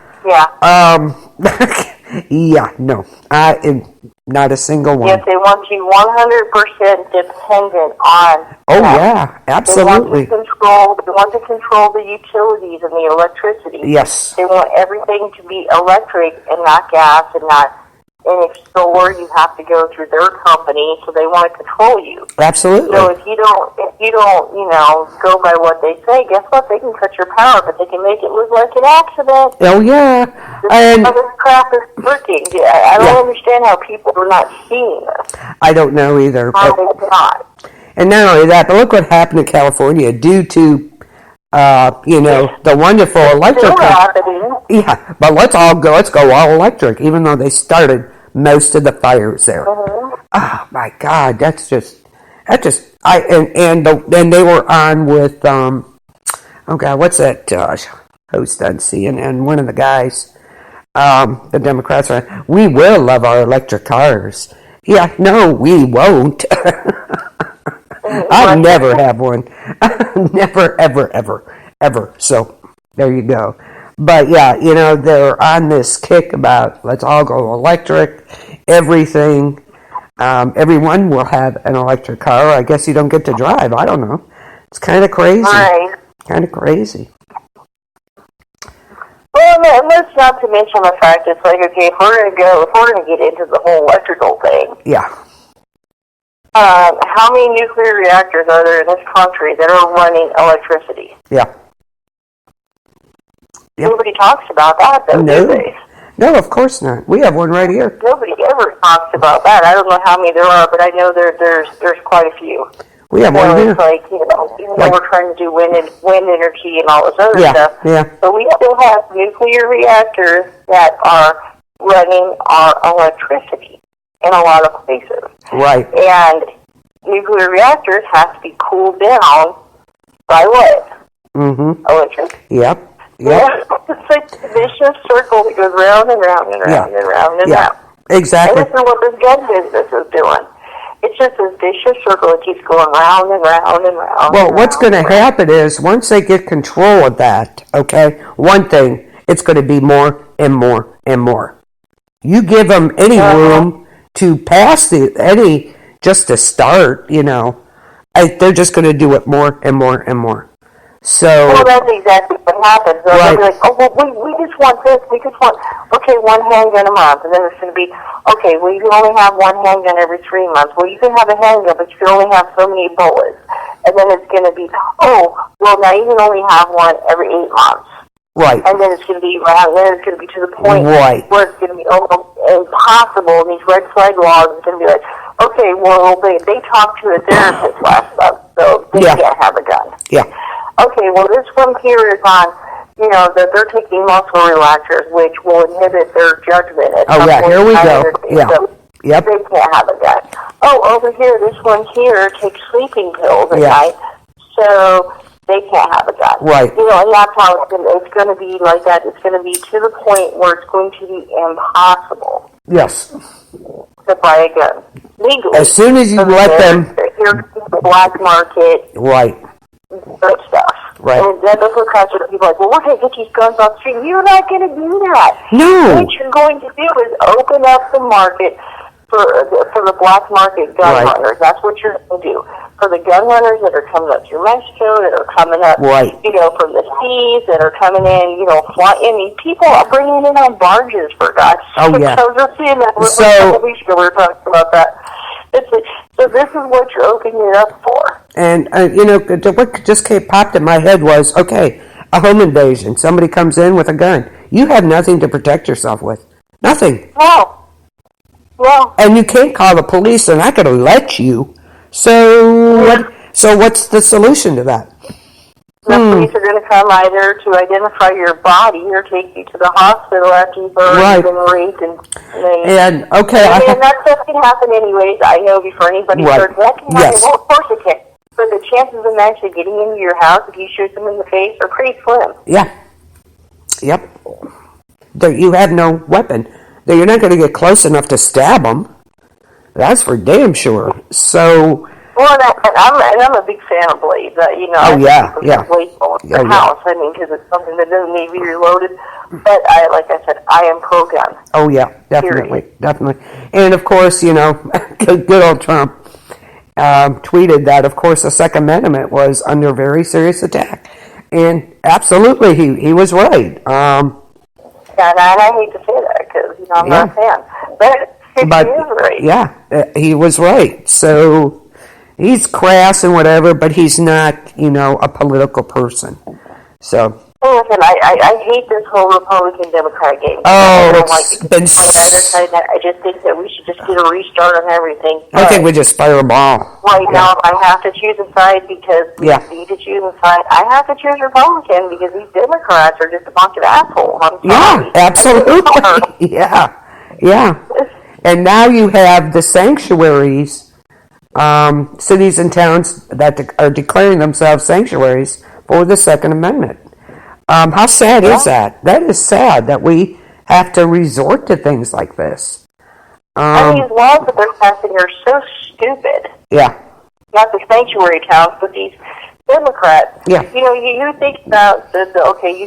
not a single one. Yes, they want you 100% dependent on. Oh yeah, absolutely. They want to control the utilities and the electricity. Yes. They want everything to be electric and not gas and not. And if solar, you have to go through their company, so they want to control you. Absolutely. So if you don't, go by what they say, guess what? They can cut your power, but they can make it look like an accident. Oh yeah. This crap is working. I don't understand how people are not seeing this. I don't know either. How they not. And not only that, but look what happened in California due to the wonderful electric. Yeah, but let's go all electric, even though they started most of the fires there. Oh my God, then they were on with what's that host on CNN, one of the guys, the Democrats are, we will love our electric cars. Yeah, no, we won't. I'll never have one. Never, ever, ever, ever. So there you go. But yeah, they're on this kick about let's all go electric, everything. Everyone will have an electric car. I guess you don't get to drive. I don't know. It's kind of crazy. Right. Kind of crazy. Well, and let's not to mention the fact it's like, okay, if we're going to get into the whole electrical thing. Yeah. How many nuclear reactors are there in this country that are running electricity? Yeah. Yep. Nobody talks about that, though, do they? No, of course not. We have one right here. Nobody ever talks about that. I don't know how many there are, but I know there's quite a few. We have one here. It's like, even though we're trying to do wind energy and all this other stuff, but we still have nuclear reactors that are running our electricity in a lot of places. Right. And nuclear reactors have to be cooled down by what? Mm-hmm. Electricity. Yep. Yeah, it's like a vicious circle that goes round and round and round and round and round. Exactly. And this is what this gun business is doing. It's just this vicious circle that keeps going round and round and round. Well, what's going to happen is once they get control of that, okay, one thing, it's going to be more and more and more. You give them any room to pass just to start, they're just going to do it more and more and more. So, well, that's exactly what happens. They'll be like, oh, well, we just want this. We just want, one handgun a month. And then it's going to be, okay, well, you can only have one handgun every 3 months. Well, you can have a handgun, but you can only have so many bullets. And then it's going to be, now you can only have one every 8 months. Right. And then it's going to be to the point where it's going to be almost impossible. And these red flag laws is going to be like, okay, well, they talked to a therapist last month, so they can't have a gun. Yeah. Okay, well, this one here is on, that they're taking muscle relaxers, which will inhibit their judgment. Here we go. Yeah. So they can't have a gun. Oh, over here, this one here takes sleeping pills at night, so they can't have a gun. Right. And that's how it's going to be like that. It's going to be to the point where it's going to be impossible. Yes. To buy a gun legally. As soon as you let them. Here's the black market. Right. Good stuff. Right. And then the people are like, well, we're going to get these guns off the street. You're not going to do that. No. What you're going to do is open up the market for the black market gun runners. That's what you're going to do. For the gun runners that are coming up through Mexico, that are coming up, from the seas, that are coming in, flying. I mean, people are bringing in on barges, for God's sake. Oh, yeah. I was just seeing that. A couple weeks ago, we were talking about that. So this is what you're opening it up for. And, what just popped in my head was, okay, a home invasion. Somebody comes in with a gun. You have nothing to protect yourself with. Nothing. No. And you can't call the police. They're not going to let you. So what's the solution to that? The police are going to come either to identify your body or take you to the hospital after you've already been raped. And that stuff can happen anyways. I know before anybody starts. That can happen. Yes. Well, of course it can. But the chances of them actually getting into your house if you shoot them in the face are pretty slim. Yeah. Yep. You have no weapon. You're not going to get close enough to stab them. That's for damn sure. So. Well, and I'm a big fan of blades. Blades in your house. I mean, because it's something that doesn't need to be reloaded. But like I said, I am pro-gun. Oh yeah, definitely. And of course, good old Trump tweeted that, of course, the Second Amendment was under very serious attack, and absolutely, he was right. And I hate to say that because I'm not a fan, but he is right. Yeah, he was right. So. He's crass and whatever, but he's not, a political person. So. Listen, I hate this whole Republican-Democrat game. Oh, it's been. I just think that we should just get a restart on everything. I think we just fire them all. Right now, if I have to choose a side because we need to choose a side, I have to choose Republican because these Democrats are just a bunch of assholes. Yeah, absolutely. Yeah. And now you have the sanctuaries. Cities and towns that are declaring themselves sanctuaries for the Second Amendment. How sad Yeah. is that? That is sad that we have to resort to things like this. And these laws that they're passing are so stupid. Yeah. Not the sanctuary towns, but these Democrats. Yeah. You know, you think about okay,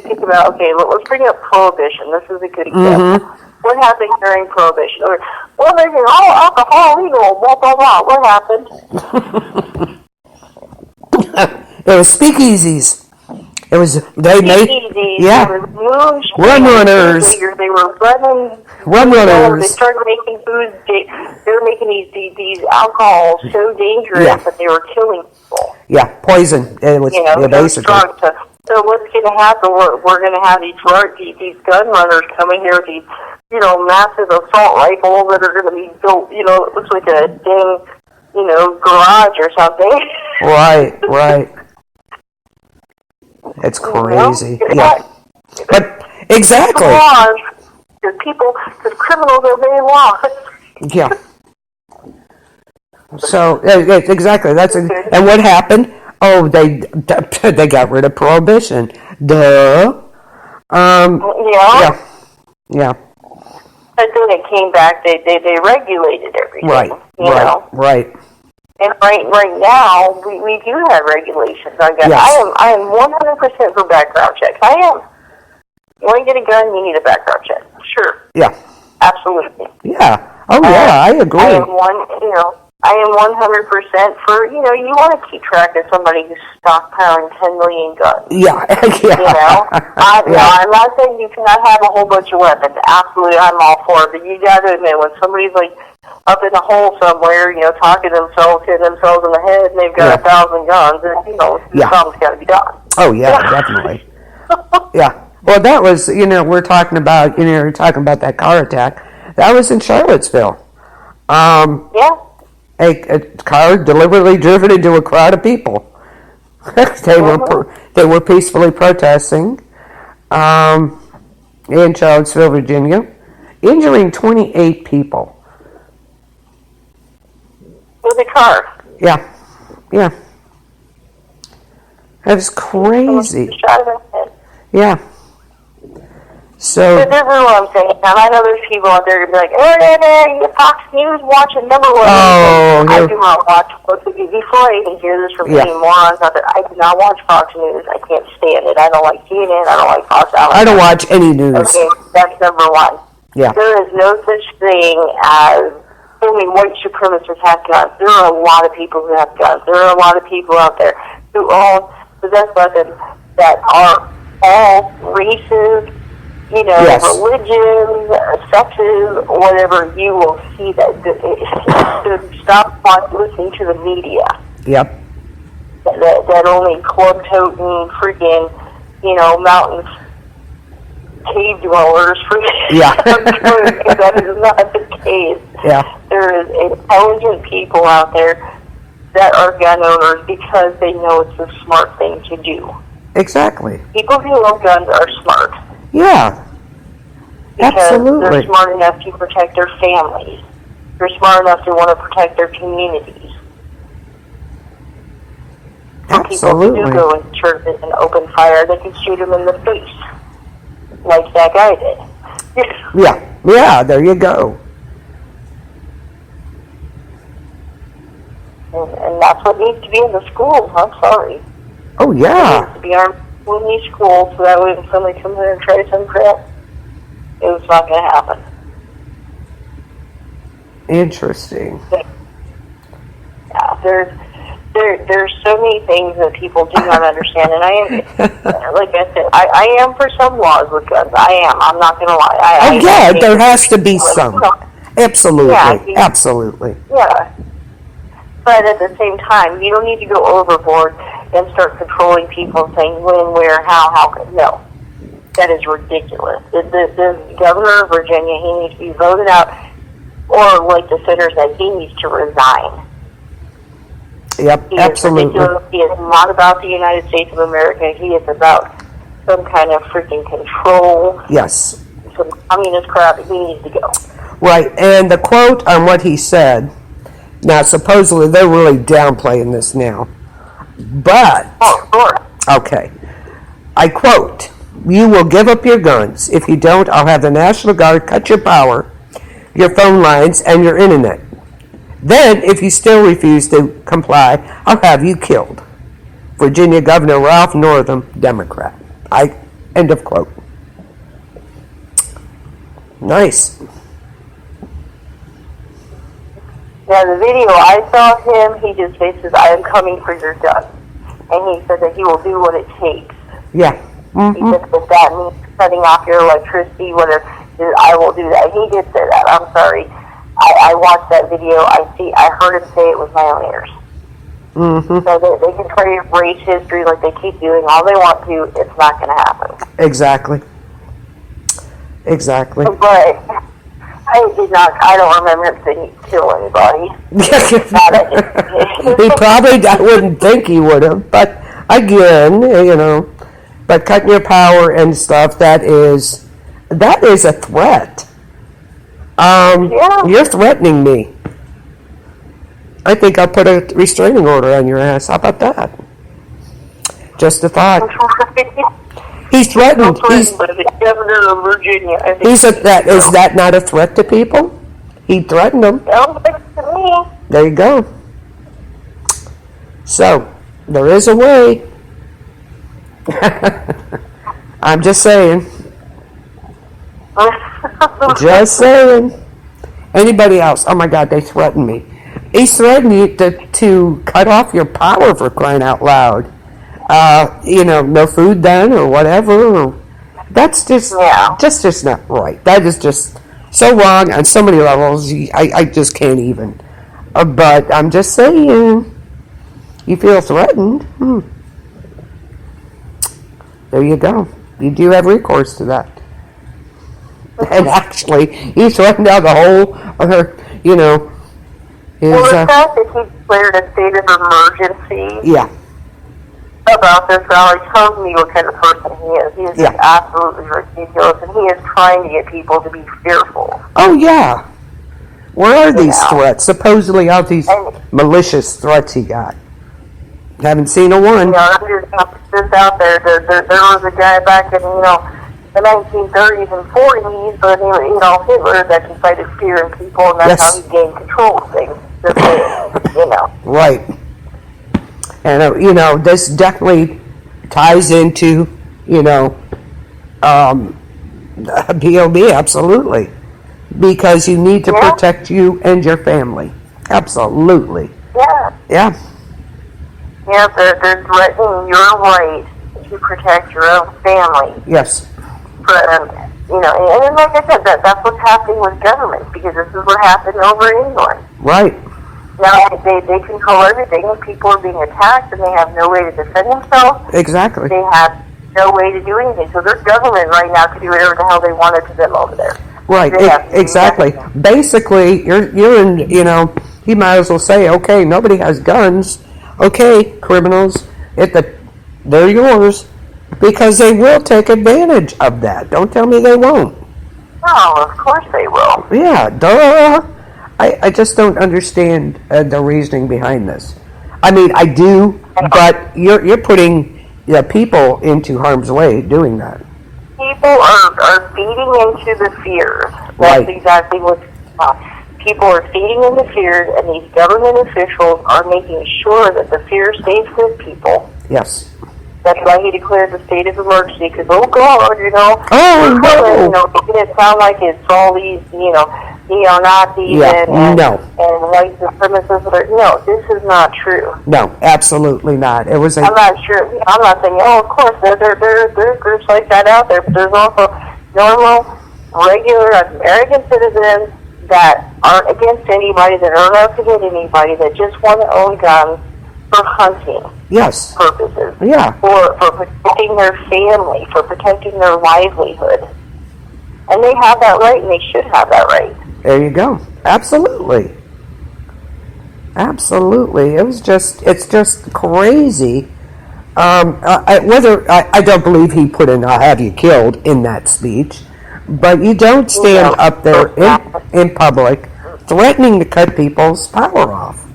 let's bring up Prohibition. This is a good example. What happened during Prohibition? Or, well, they're making all alcohol legal, blah, blah, blah. What happened? It was speakeasies. It was, they made, yeah, There was moonshine. Run runners. They were running. Run runners. They started making food. They were making these alcohols so dangerous that they were killing people. Yeah, poison. It was, basically. So what's going to happen? We're going to have these gun runners coming here with these, massive assault rifles that are going to be built. It looks like a dang, garage or something. Right. It's crazy. Yeah. But exactly. Because criminals obey laws. Yeah. So exactly. And what happened? Oh, they got rid of Prohibition. Duh. Yeah. But then it came back. They regulated everything. Right. And right now we do have regulations. Yes. I am 100% for background checks. I am. You want to get a gun? You need a background check. Sure. Yeah. Absolutely. Yeah. Oh yeah, I agree. I am 100% for, you want to keep track of somebody who's stockpiling 10 million guns. Yeah. I'm not saying you cannot have a whole bunch of weapons. Absolutely, I'm all for it. But you got to admit, when somebody's like up in a hole somewhere, talking hitting themselves in the head, and they've got 1,000 guns, and, something's got to be done. Oh, yeah, definitely. Yeah. Well, that was, we're talking about, you're talking about that car attack. That was in Charlottesville. Yeah. A car deliberately driven into a crowd of people. They were peacefully protesting in Charlottesville, Virginia, injuring 28 people. With a car. Yeah. That was crazy. Shot in the head. Yeah. So. But this is what I'm saying. And I know there's people out there who be like, you Fox News watching number one. I do not watch. Before I even hear this from any morons out there, I do not watch Fox News. I can't stand it. I don't like CNN. I don't like Fox. I don't watch any news. Okay, that's number one. Yeah. There is no such thing as only white supremacists have guns. There are a lot of people who have guns. There are a lot of people out there who possess weapons that are all races, religions, sexes, whatever. You will see that. Stop listening to the media. Yep. That only club-toting, freaking, mountains, cave dwellers. That is not the case. Yeah. There is intelligent people out there that are gun owners because they know it's the smart thing to do. Exactly. People who love guns are smart. Yeah. Because Absolutely. they're smart enough to protect their families. They're smart enough to want to protect their communities. Absolutely. People who do go into churches and open fire, they can shoot them in the face, like that guy did. Yeah, there you go. And that's what needs to be in the schools. I'm sorry. Oh, yeah. It needs to be armed in these schools, so that way when somebody comes in and tries some crap, it's not going to happen. Interesting. Yeah, there's so many things that people do not understand, and I am, like I said, I am for some laws with guns. I am. I'm not going to lie. There has to be some. Absolutely. Absolutely. Yeah. But at the same time, you don't need to go overboard and start controlling people and saying when, where, how. No. That is ridiculous. The governor of Virginia, he needs to be voted out, or like the senators said, he needs to resign. Yep, absolutely. He is not about the United States of America. He is about some kind of freaking control. Yes. Some communist crap. He needs to go. Right, and the quote on what he said, now supposedly they're really downplaying this now, but... Oh, sure. Okay. I quote, you will give up your guns. If you don't, I'll have the National Guard cut your power, your phone lines, and your internet. Then, if you still refuse to comply, I'll have you killed. Virginia Governor Ralph Northam, Democrat. End of quote. Nice. Now, the video, I saw him, he just says, I am coming for your gun. And he said that he will do what it takes. Yeah. He said that that means cutting off your electricity, whatever, I will do that. He did say that. I'm sorry. I watched that video. I heard him say it with my own ears. So they can try to erase history like they keep doing all they want to. It's not going to happen. Exactly. But I don't remember him saying he'd kill anybody. He probably, I wouldn't think he would have, but again, but cutting your power and stuff, that is a threat. You're threatening me. I think I'll put a restraining order on your ass. How about that? Just a thought. He's threatened. He's the governor of Virginia. Is that not a threat to people? He threatened them. To me. There you go. So, there is a way. I'm just saying. Just saying. Anybody else? Oh my God, they threatened me. He's threatened you to cut off your power, for crying out loud. No food then or whatever. That's just not right. That is just so wrong on so many levels. I just can't even. But I'm just saying, you feel threatened. There you go. You do have recourse to that. And actually, he threatened out the whole, Well, the fact that he declared a state of emergency about this rally tells me what kind of person he is. He is just absolutely ridiculous, and he is trying to get people to be fearful. Oh, yeah. Where are these threats? Supposedly all these malicious threats he got. Haven't seen a one. I'm just going to put this out there. There was a guy back in, the 1930s and 40s, but Hitler that incited fear in people, and that's how he gained control of things. Right. And this definitely ties into B.O.B. absolutely, because you need to protect you and your family. Absolutely. Yeah. They're threatening your right to protect your own family. Yes. But, and like I said, that's what's happening with government, because this is what happened over in England. Right. Now, they control everything, and people are being attacked, and they have no way to defend themselves. Exactly. They have no way to do anything. So their government right now can do whatever the hell they wanted to them over there. Right, exactly. Basically, you're in, he might as well say, okay, nobody has guns. Okay, criminals, they're yours. Because they will take advantage of that. Don't tell me they won't. Oh, of course they will. Yeah, duh. I just don't understand the reasoning behind this. I mean, I do, but you're putting people into harm's way doing that. People are feeding into the fears. That's exactly what's people are feeding into fears, and these government officials are making sure that the fear stays with people. Yes. That's why he declared the state of emergency, because, oh, God, making it sound like it's all these, neo-Nazis and white supremacists. No, this is not true. No, absolutely not. It was I'm not sure. I'm not saying, of course, there are groups like that out there, but there's also normal, regular American citizens that aren't against anybody, that aren't out to get anybody, that just want to own guns for hunting purposes, for protecting their family, for protecting their livelihood. And they have that right, and they should have that right. There you go. Absolutely. It's just crazy. I don't believe he put in "I'll have you killed" in that speech, but you don't stand up there in public threatening to cut people's power off.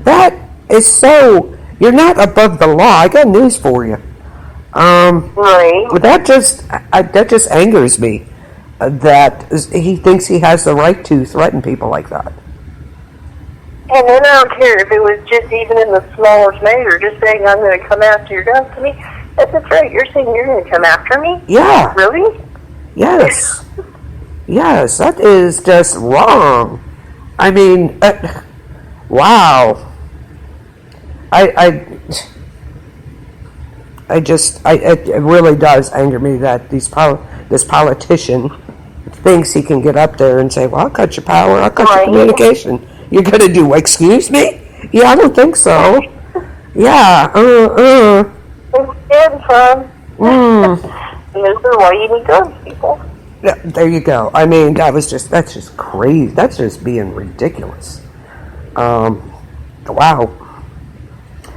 That is so. You're not above the law. I got news for you. Right. But that just angers me. That he thinks he has the right to threaten people like that. And then I don't care if it was just even in the smallest measure, just saying I'm going to come after your guns to me. That's right. You're saying you're going to come after me? Yeah. Really? Yes. Yes, that is just wrong. I mean, wow. It really does anger me that this politician thinks he can get up there and say, well, I'll cut your power, I'll cut your communication. You're going to do, excuse me? Yeah, I don't think so. Yeah, Instead, son. This is why you need guns, people. Yeah, there you go. I mean, that's just crazy. That's just being ridiculous. Wow.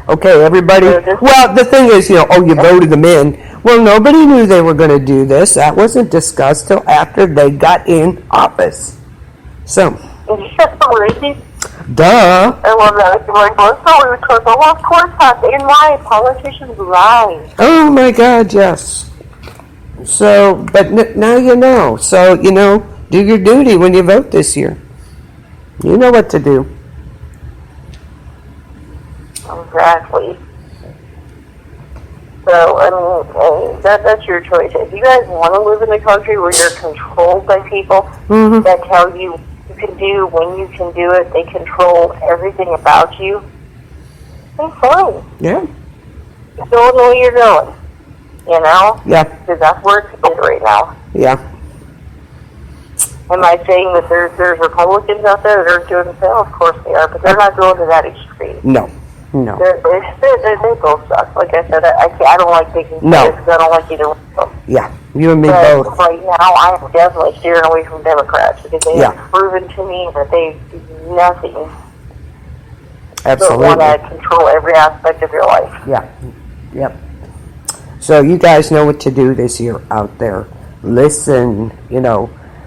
Okay, everybody. Well, the thing is, you voted them in. Well, nobody knew they were going to do this. That wasn't discussed till after they got in office. So, duh. I love that. Like, of course not. They lie. Politicians lie. Oh my God, yes. So, but now you know. So, do your duty when you vote this year. You know what to do. Exactly. So, I mean, that's your choice. If you guys want to live in a country where you're controlled by people that tell you you can do when you can do it, they control everything about you, then fine. Yeah. You don't know where you're going. Yeah. Because that's where it's at right now. Yeah. Am I saying that there's Republicans out there that are doing the same? Of course they are, but they're not going to that extreme. No. They both suck. Like I said, I don't like taking sides because I don't like either one of them. Yeah, you and me but both. Right now, I'm definitely steering away from Democrats because they have proven to me that they do nothing. Absolutely. But want to control every aspect of your life. Yeah. Yep. So you guys know what to do this year out there. Listen,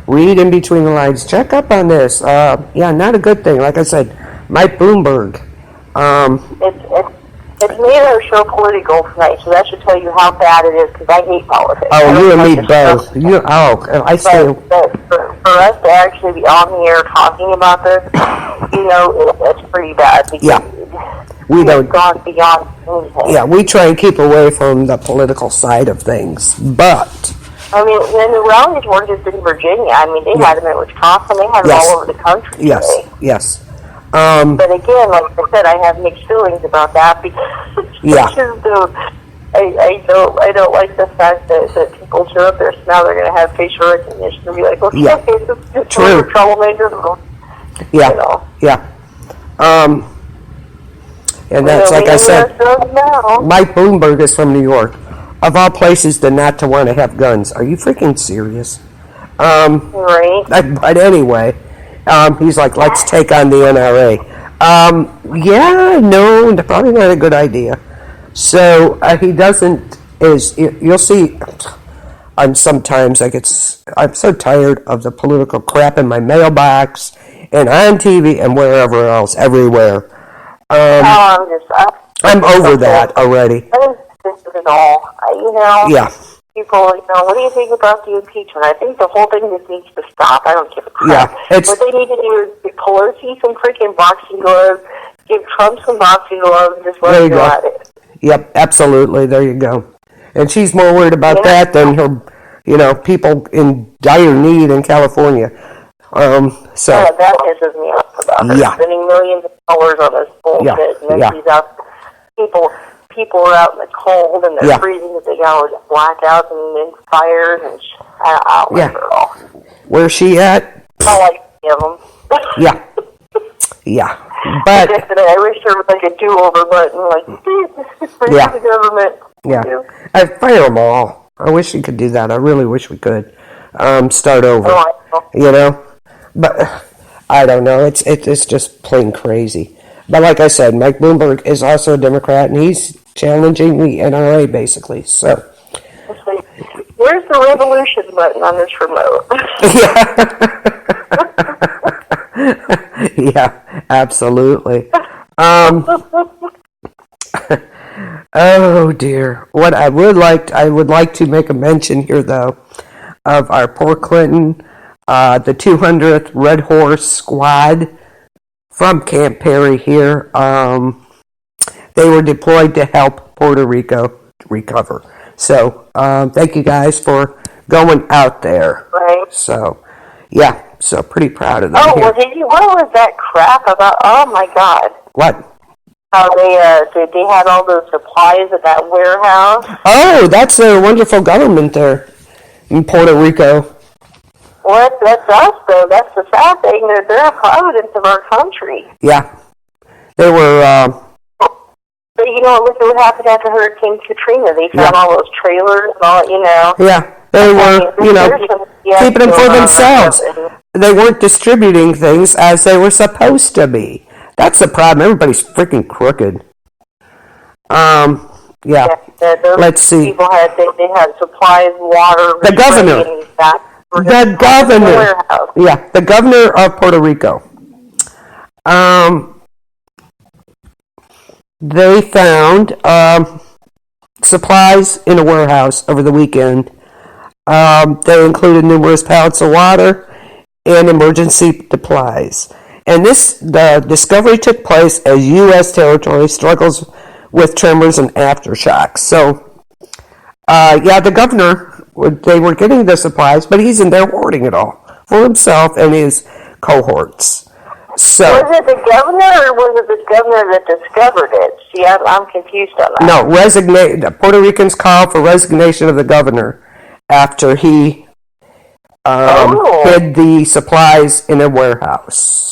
read in between the lines. Check up on this. Not a good thing. Like I said, Mike Bloomberg. It's made our show political tonight, so that should tell you how bad it is, because I hate politics. Oh, you and me both. I say... But for us to actually be on the air talking about this, it's pretty bad. We don't... gone beyond anything. Yeah, we try and keep away from the political side of things, but... I mean, and the rallies weren't just in Virginia. I mean, they had them in Wisconsin. They had them all over the country today. Yes. But again, like I said, I have mixed feelings about that because I don't like the fact that people show up there, so now they're going to have facial recognition and be like, okay, this is true. Troublemaker. Yeah. And that's, like I said, Mike Bloomberg is from New York. Of all places not to want to have guns. Are you freaking serious? Right. But anyway, he's like, let's take on the NRA. No, probably not a good idea. So he doesn't, you'll see, sometimes I'm so tired of the political crap in my mailbox and on TV and wherever else, everywhere. I'm over that already. I think this is it all. Yeah. People, what do you think about the impeachment? I think the whole thing just needs to stop. I don't give a crap. Yeah, what they need to do is give Pelosi some freaking boxing gloves, give Trump some boxing gloves, and just let him go at it. Yep, absolutely. There you go. And she's more worried about that than her, people in dire need in California. So that pisses me off about her spending millions of dollars on this bullshit, and then she's out. People are out in the cold and they're freezing because they got blackouts and fires and I don't like her at all. Where's she at? I like any of them. Yeah. But I wish there was like a do-over button, like for the government. Yeah. I fire them all. I wish we could do that. I really wish we could start over. But I don't know. It's just plain crazy. But like I said, Mike Bloomberg is also a Democrat, and he's challenging the NRA, basically. So, where's the revolution button on this remote? Yeah, absolutely. Oh dear. I would like to make a mention here though of our poor Clinton, the 200th Red Horse Squad from Camp Perry here. They were deployed to help Puerto Rico recover. So thank you guys for going out there. Right. So yeah, so pretty proud of them. Oh, here. well, what was that crap about? Oh my God. What? How they had all those supplies at that warehouse. Oh, that's a wonderful government there in Puerto Rico. Well, that's us, though. That's the sad thing. They're a providence of our country. Yeah. They were... But, look at what happened after Hurricane Katrina. They found all those trailers and all, Yeah, they were, keeping them for themselves. They weren't distributing things as they were supposed to be. That's the problem. Everybody's freaking crooked. Yeah. Let's see. People they had supplies, water. The governor. The governor. Yeah, the governor of Puerto Rico. They found supplies in a warehouse over the weekend. They included numerous pallets of water and emergency supplies. And the discovery took place as U.S. territory struggles with tremors and aftershocks. So, the governor, they were getting the supplies, but he's in there hoarding it all for himself and his cohorts. So, was it the governor or was it the governor that discovered it? See, I'm confused on that. No, Puerto Ricans called for resignation of the governor after he hid the supplies in a warehouse.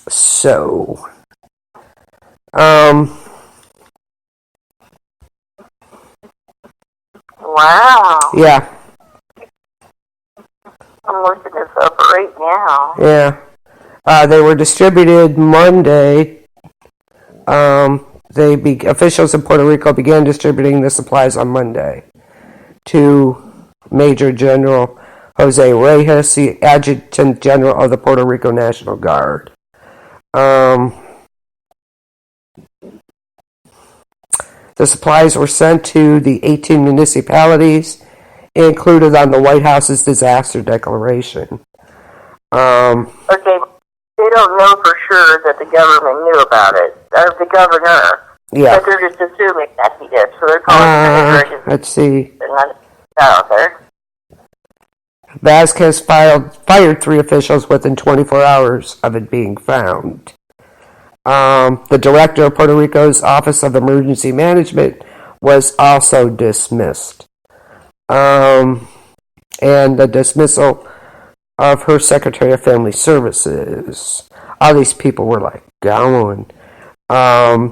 So, wow. Yeah. I'm looking this up right now. Yeah. They were distributed Monday. Officials in Puerto Rico began distributing the supplies on Monday to Major General Jose Reyes, the Adjutant General of the Puerto Rico National Guard. The supplies were sent to the 18 municipalities included on the White House's disaster declaration. Okay, they don't know for sure that the government knew about it, or the governor. Yeah. But they're just assuming that he did, so they're calling let's see. Out there. Vasquez fired 3 officials within 24 hours of it being found. The director of Puerto Rico's Office of Emergency Management was also dismissed. And the dismissal of her Secretary of Family Services. All these people were like gone.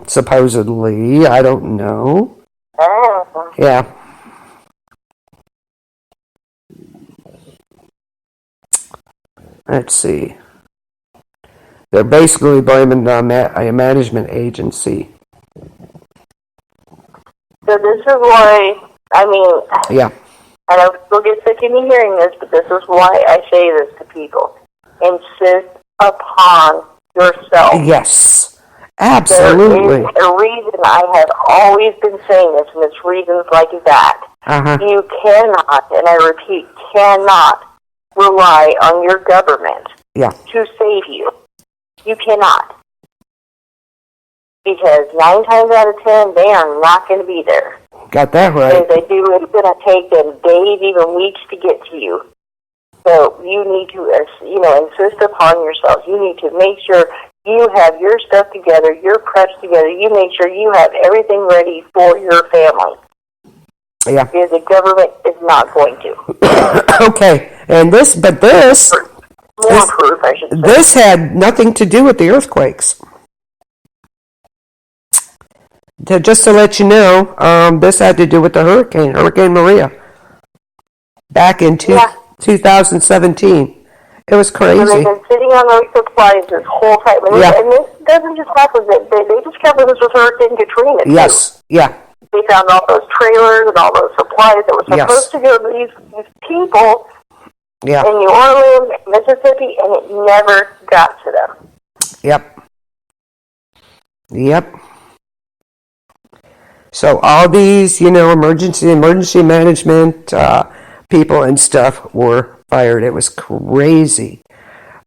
Supposedly, I don't know. Oh. Yeah. Let's see. They're basically blaming a management agency. So this is why, Yeah. I know people get sick of me hearing this, but this is why I say this to people. Insist upon yourself. Yes. Absolutely. There is a reason I have always been saying this, and it's reasons like that. Uh-huh. You cannot, and I repeat, cannot rely on your government to save you. You cannot. Because 9 times out of 10, they are not going to be there. Got that right. If they do, it's going to take them days, even weeks to get to you. So you need to, insist upon yourself. You need to make sure you have your stuff together, your preps together. You make sure you have everything ready for your family. Yeah. Because the government is not going to. Okay. And this had nothing to do with the earthquakes. Just to let you know, this had to do with the Hurricane Maria, back in 2017. It was crazy. And they've been sitting on those supplies this whole time. And this doesn't just happen. They discovered this was Hurricane Katrina, too. Yes, yeah. They found all those trailers and all those supplies that were supposed to go to these people in New Orleans, Mississippi, and it never got to them. Yep. So all these, emergency management people and stuff were fired. It was crazy.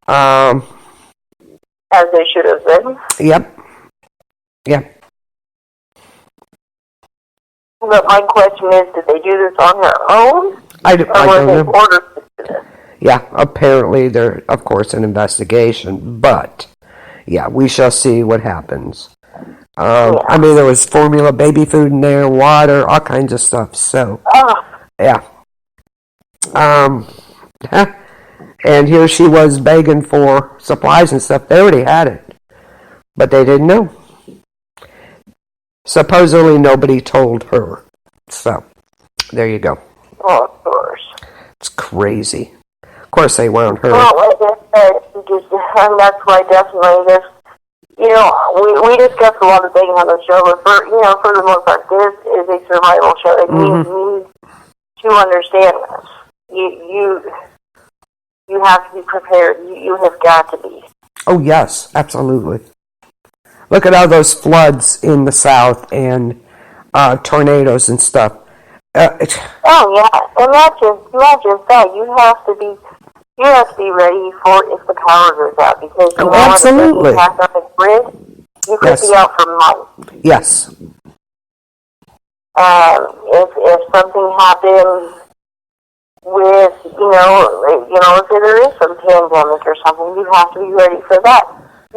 As they should have been. Yep. Yep. But my question is, did they do this on their own? I don't know. Ordered to do this? Yeah, apparently there's, of course, an investigation, but yeah, we shall see what happens. I mean, there was formula baby food in there, water, all kinds of stuff. So, yeah. And here she was begging for supplies and stuff. They already had it, but they didn't know. Supposedly nobody told her. So, there you go. Oh, of course. It's crazy. Of course they wound her. Well, like I said, and that's why definitely this, we discussed a lot of things on the show, but for the most part, this is a survival show. And you need to understand this. You have to be prepared. You have got to be. Oh, yes, absolutely. Look at all those floods in the South and tornadoes and stuff. Oh, yeah, and not just that. You have to be ready for if the power goes out, because absolutely. If you pass on the grid, you could be out for months. Yes. If something happens with, if there is some pandemic or something, you have to be ready for that.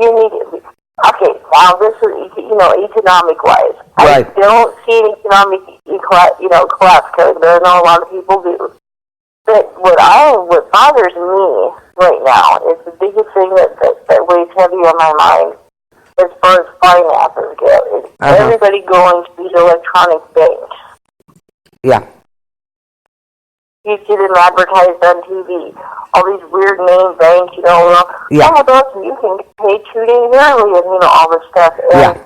You need to be. Okay, now this is, economic-wise. Right. I don't see an economic, collapse code, but I know a lot of people do. But what bothers me right now is the biggest thing that weighs heavy on my mind as far as finances go is everybody going to these electronic banks. Yeah. You see them advertised on TV. All these weird name banks, Yeah. You can pay 2 days early and, all this stuff. And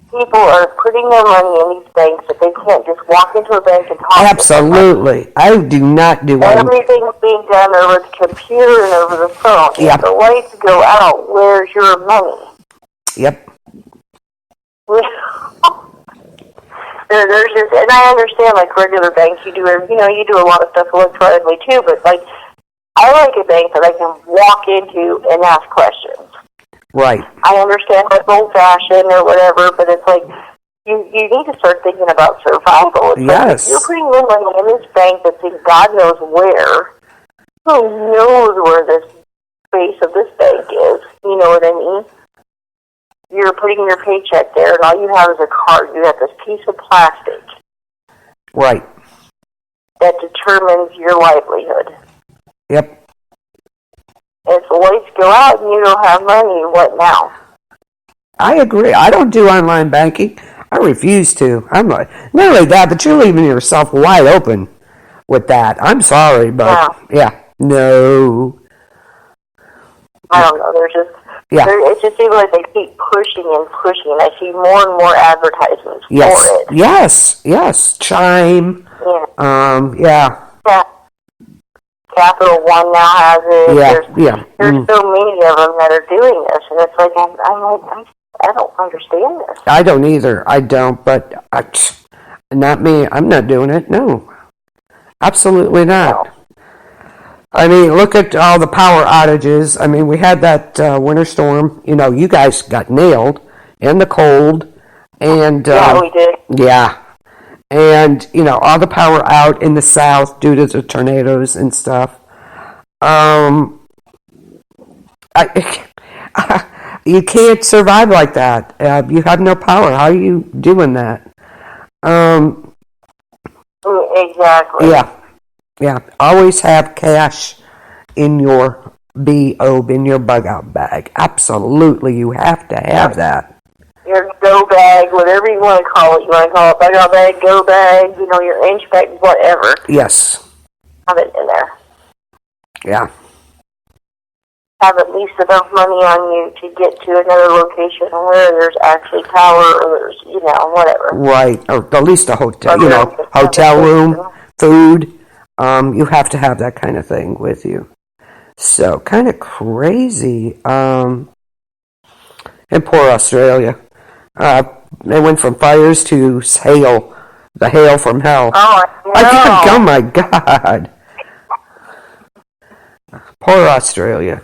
people are putting their money in these banks that they can't just walk into a bank and talk. Absolutely. I do not do one. Everything's being done over the computer and over the phone. Yep. If the lights go out, where's your money? Yep. There's just, and I understand, like regular banks, you do a lot of stuff electronically too, but I like a bank that I can walk into and ask questions. Right. I understand that's old-fashioned or whatever, but it's like, you need to start thinking about survival. It's yes. Like, you're putting your money in this bank that's in God knows where. Who knows where this base of this bank is? You know what I mean? You're putting your paycheck there, and all you have is a card. You have this piece of plastic. Right. That determines your livelihood. Yep. If the lights go out and you don't have money, what now? I agree. I don't do online banking. I refuse to. I'm like, not only that, but you're leaving yourself wide open with that. I'm sorry, but no. I don't know. There's just it just seems like they keep pushing and pushing. I see more and more advertisements for it. Yes. Chime. Yeah. Capital One now has it. There's so many of them that are doing this, and it's like I don't understand this. I don't either. I don't, but not me. I'm not doing it. No, absolutely not. No. I mean, look at all the power outages. I mean, we had that winter storm. You guys got nailed, and the cold, and we did. Yeah. And, all the power out in the South due to the tornadoes and stuff. You can't survive like that. You have no power. How are you doing that? Exactly. Yeah. Always have cash in your B.O.B, in your bug-out bag. Absolutely, you have to have that. Your go bag, whatever you want to call it. You want to call it bug-out bag, go bag, your inch bag, whatever. Yes. Have it in there. Yeah. Have at least enough money on you to get to another location where there's actually power or there's, whatever. Right. Or at least a hotel, hotel room, food. You have to have that kind of thing with you. So, kind of crazy. And poor Australia. They went from fires to hail, the hail from hell. Oh, I know. Oh my God. Poor Australia.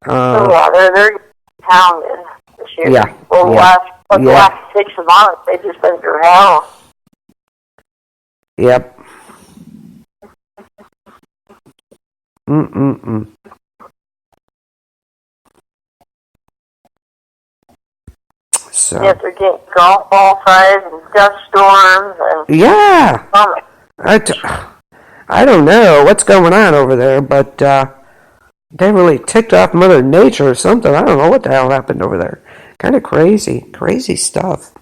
Yeah, they're pounded this year. Yeah. Well, the last 6 months, they just been through hell. Yep. Mm-mm-mm. So. Yes, they're getting golf ball size and dust storms and... Yeah. Oh, I don't know what's going on over there, but they really ticked off Mother Nature or something. I don't know what the hell happened over there. Kind of crazy stuff.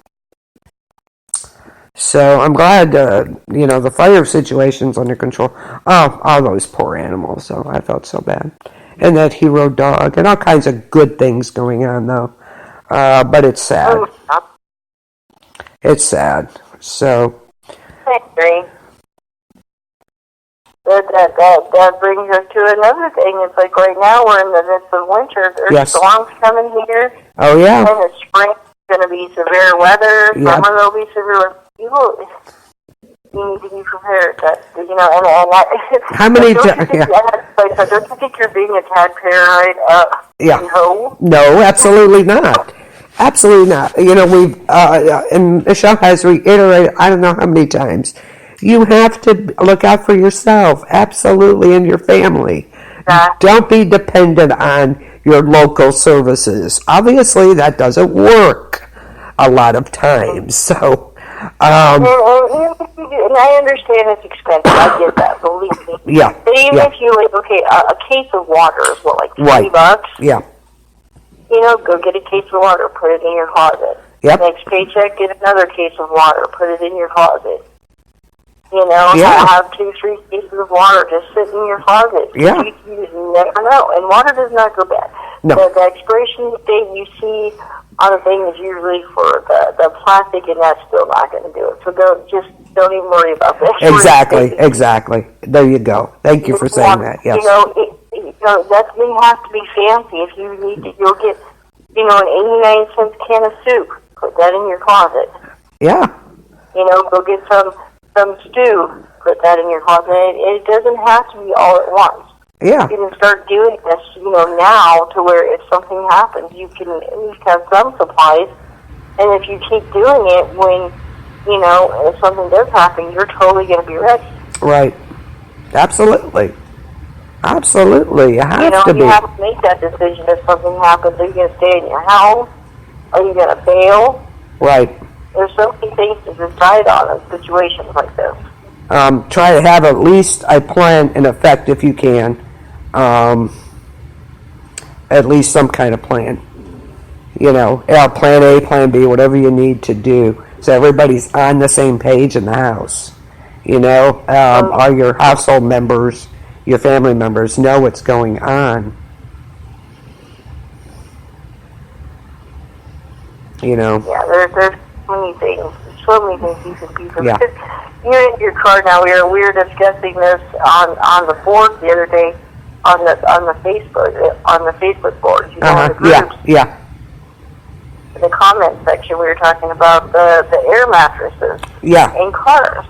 So I'm glad, the fire situation's under control. Oh, all those poor animals. So I felt so bad. And that hero dog and all kinds of good things going on, though. But it's sad. It's sad. So. I agree. That brings us to another thing. It's like right now we're in the midst of winter. There's storms coming here. Oh, yeah. And the spring is going to be severe weather. Yep. Summer there'll be severe weather. You need to be prepared. How many don't you think you're being a tad paranoid? Yeah. No, absolutely not. Absolutely not. We've and Michelle has reiterated, I don't know how many times, you have to look out for yourself, absolutely, and your family. Don't be dependent on your local services. Obviously, that doesn't work a lot of times. So, and I understand it's expensive. I get that. Believe me. Yeah. But even if you a case of water is what, like $20? Yeah. Go get a case of water, put it in your closet. Yep. Next paycheck, get another case of water, put it in your closet. Have 2-3 cases of water just sitting in your closet. Yeah. You never know. And water does not go bad. No. The expiration date you see on a thing is usually for the plastic, and that's still not going to do it. So don't even worry about that. Exactly. There you go. Thank you for saying that. Yes. That may have to be fancy. If you need to, you'll get, an 89-cent can of soup. Put that in your closet. Yeah. Go get some stew. Put that in your closet. It doesn't have to be all at once. Yeah. You can start doing this, now to where if something happens, you can at least have some supplies. And if you keep doing it when, if something does happen, you're totally going to be ready. Right. Absolutely. You have to be. You have to make that decision if something happens. Are you going to stay in your house? Are you going to bail? Right. There's so many things to decide on in situations like this. Try to have at least a plan in effect if you can. At least some kind of plan. Plan A, plan B, whatever you need to do, so everybody's on the same page in the house. All your household members, your family members know what's going on. Yeah, there's many things. So many things you can do. Yeah. You're in your car now. We were discussing this on the board the other day on the Facebook board. In the groups. Yeah. In the comment section, we were talking about the air mattresses. Yeah. In cars.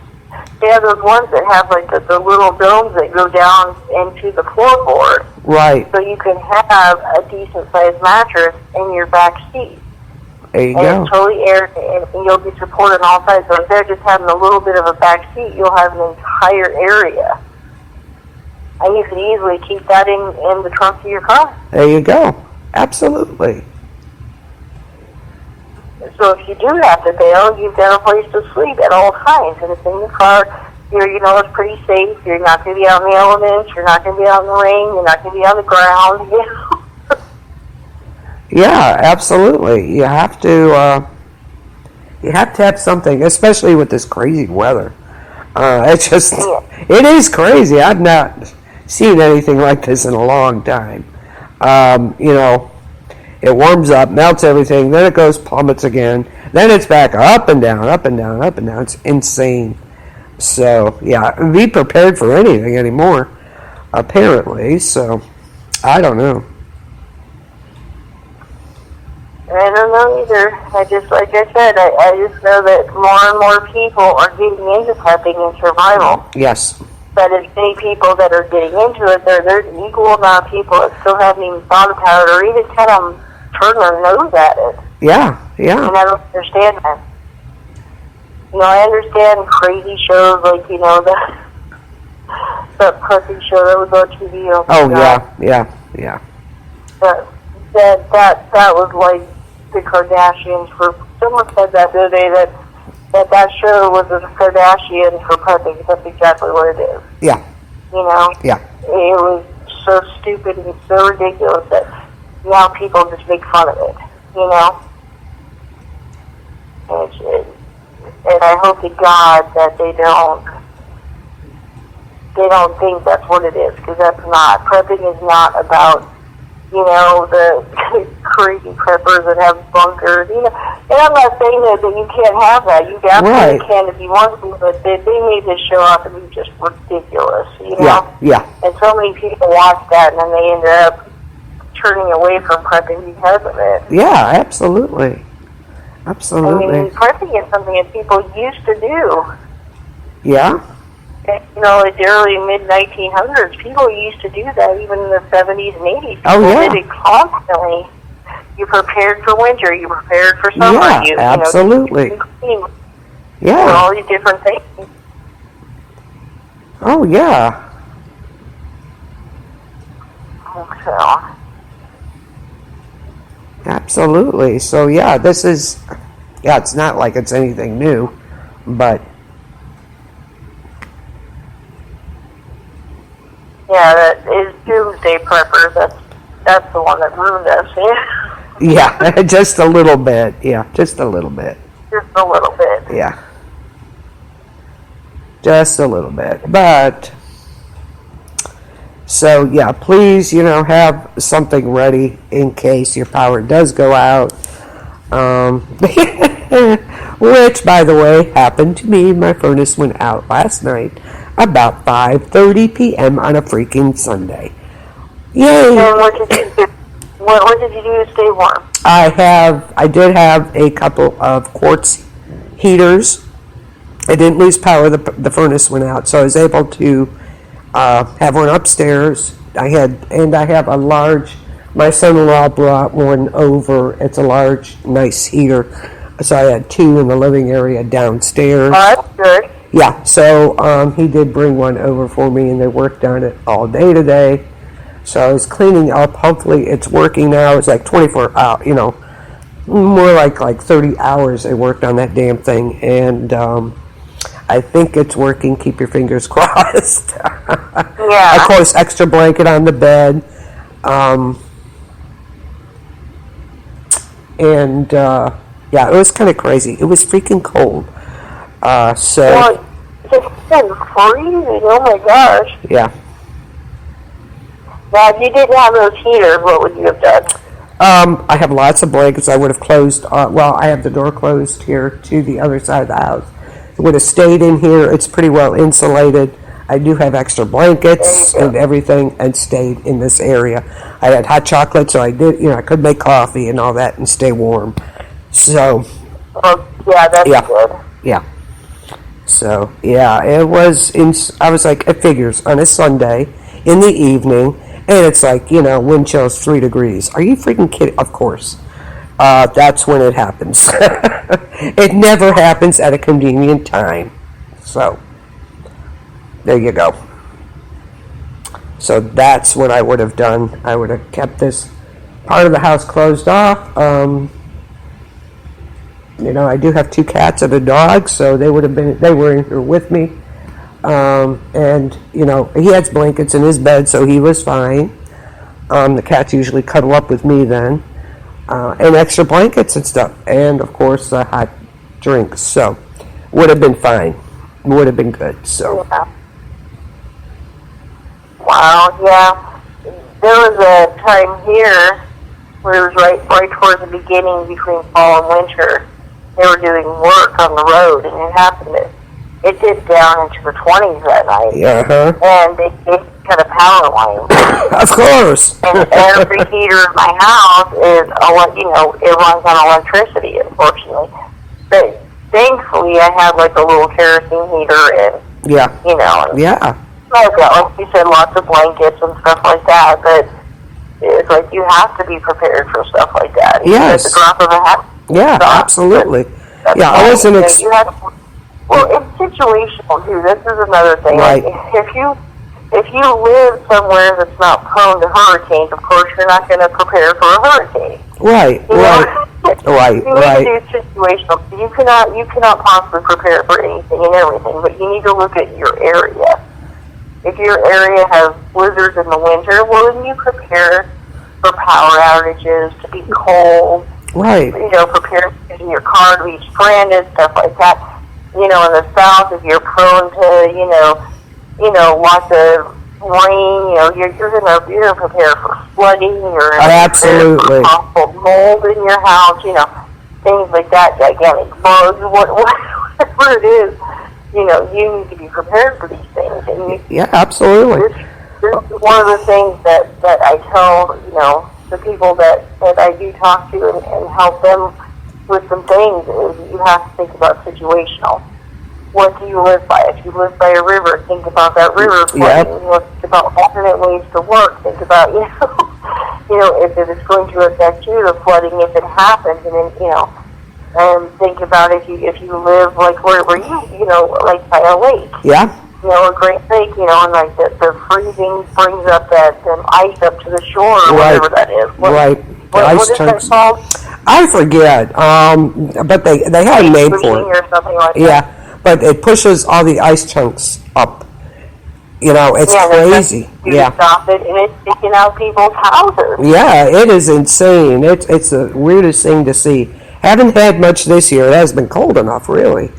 They have those ones that have like the little domes that go down into the floorboard. Right. So you can have a decent sized mattress in your back seat. There you and go. It's totally air, and you'll be supported on all sides. So instead of just having a little bit of a back seat, you'll have an entire area. And you can easily keep that in the trunk of your car. There you go. Absolutely. So if you do have to bail, you've got a place to sleep at all times. And it's in your car. It's pretty safe. You're not going to be out in the elements. You're not going to be out in the rain. You're not going to be on the ground. Yeah, absolutely. You have to have something, especially with this crazy weather. It is crazy. I've not seen anything like this in a long time. It warms up, melts everything, then it goes plummets again, then it's back up and down, up and down, up and down. It's insane. So, yeah, be prepared for anything anymore, apparently. So, I don't know. I don't know either. I just, like I said, I just know that more and more people are getting into prepping and survival. Yes. But as many people that are getting into it, there's an equal amount of people that still haven't even thought about it or even kind of turn their nose at it. Yeah, yeah. And I don't understand that. You know, I understand crazy shows like, you know, the pussy show that was on TV. Oh, yeah. But that was like the Kardashians for, someone said that the other day that show was the Kardashians for prepping. That's exactly what it is. Yeah. You know? Yeah. It was so stupid and so ridiculous that now people just make fun of it, you know? And I hope to God that they don't think that's what it is, because that's not. Prepping is not about, you know, the crazy preppers that have bunkers, you know. And I'm not saying that you can't have that. You absolutely can if you want to, but they made this show out to be just ridiculous, you know? Yeah. And so many people watch that, and then they end up turning away from prepping because of it. Yeah, absolutely. Absolutely. I mean, prepping is something that people used to do. Yeah. You know, like the early mid-1900s, people used to do that even in the 70s and 80s. People Oh, yeah. did it constantly. You prepared for winter. You prepared for summer. Yeah, absolutely. Yeah. All these different things. Oh, yeah. So. Absolutely. So, yeah, this is, it's not like it's anything new, but. Yeah, that is Doomsday Preppers. That's the one that ruined us, yeah? Yeah, just a little bit. Yeah, just a little bit. Just a little bit. Yeah. Just a little bit. But, so, yeah, please, you know, have something ready in case your power does go out. Which, by the way, happened to me. My furnace went out last night about 5:30 p.m. on a freaking Sunday. Yay! And what did you do? What did you do to stay warm? I did have a couple of quartz heaters. I didn't lose power. The furnace went out, so I was able to have one upstairs. I have a large. My son-in-law brought one over. It's a large, nice heater. So I had two in the living area downstairs. Oh, that's good. Yeah, so he did bring one over for me, and they worked on it all day today. So I was cleaning up. Hopefully it's working now. It's like 24 hours, you know, more like 30 hours they worked on that damn thing. And I think it's working. Keep your fingers crossed. Yeah. Of course, extra blanket on the bed. Yeah, it was kind of crazy. It was freaking cold. Well, it's been freezing. Oh my gosh. Yeah. Now, if you didn't have those heaters, what would you have done? I have lots of blankets. I would have closed, I have the door closed here to the other side of the house. It would have stayed in here. It's pretty well insulated. I do have extra blankets and everything, and stayed in this area. I had hot chocolate, so I did, I could make coffee and all that and stay warm. So. Oh, yeah, that's good. Yeah. So, yeah, I was like, it figures, on a Sunday in the evening, and it's like, wind chill's 3 degrees. Are you freaking kidding? Of course. That's when it happens. It never happens at a convenient time. So, there you go. So that's what I would have done. I would have kept this part of the house closed off. I do have 2 cats and a dog, so they were in here with me. And he has blankets in his bed, so he was fine. The cats usually cuddle up with me then. And extra blankets and stuff. And, of course, hot drinks. So, would have been fine. Would have been good, so. Yeah. Wow, yeah. There was a time here where it was right towards the beginning between fall and winter. They were doing work on the road, and it happened. It dipped down into the 20s that night. Yeah. And they got a power line. Of course. And every heater in my house is, it runs on electricity, unfortunately. But thankfully, I have like a little kerosene heater, and Yeah. Yeah. I've got, like you said, lots of blankets and stuff like that. But it's like you have to be prepared for stuff like that. Yes. At the drop of a hat. Yeah, absolutely. Yeah, I wasn't. Well, it's situational too. This is another thing. Right. Like, if you live somewhere that's not prone to hurricanes, of course you're not going to prepare for a hurricane. Right. You know? Right. You need to do situational. You cannot possibly prepare for anything and everything, but you need to look at your area. If your area has blizzards in the winter, well, then you prepare for power outages, to be cold. Right. Prepare your car to be stranded, stuff like that. In the South, if you're prone to, lots of rain, you're gonna prepare for flooding. You're gonna absolutely prepare for possible mold in your house. Things like that, gigantic bugs, whatever it is. You need to be prepared for these things. And yeah, absolutely. This is one of the things that I tell, the people that I do talk to and help them with some things is you have to think about situational. What do you live by? If you live by a river, think about that river flooding. Yep. Think about alternate ways to work. Think about, if it is going to affect you, the flooding, if it happens, and then, and think about if you live like where you, like by a lake. Yeah. A great lake, and like the freezing brings up that ice up to the shore or whatever that is. What is that called? I forget. But they have a name for it. Or something like that. But it pushes all the ice chunks up. It's crazy. You stop it, and it's taking out people's houses. Yeah, it is insane. It's the weirdest thing to see. Haven't had much this year. It has been cold enough, really.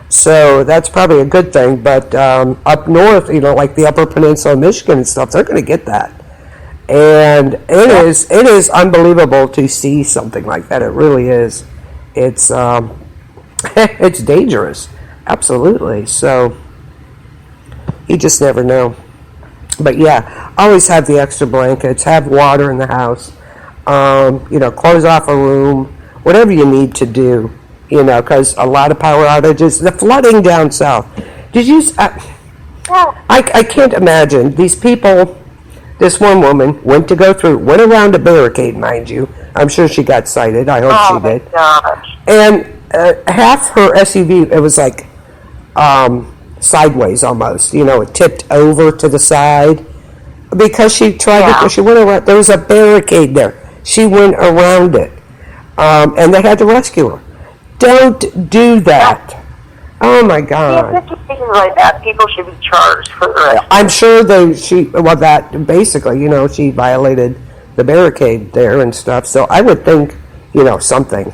So that's probably a good thing. But up north, like the Upper Peninsula of Michigan and stuff, they're going to get that. And it is unbelievable to see something like that. It really is. It's it's dangerous, absolutely. So you just never know. But yeah, always have the extra blankets. Have water in the house. Close off a room. Whatever you need to do. Because a lot of power outages. The flooding down south. Did you? I can't imagine these people. This one woman went around a barricade, mind you. I'm sure she got cited. I hope she did. Gosh. And half her SUV, it was like sideways almost. It tipped over to the side because she tried she went around. There was a barricade there. She went around it, and they had to rescue her. Don't do that. Oh my God! Yeah, situations like that, people should be charged for the rest. I'm sure that basically, she violated the barricade there and stuff. So I would think, something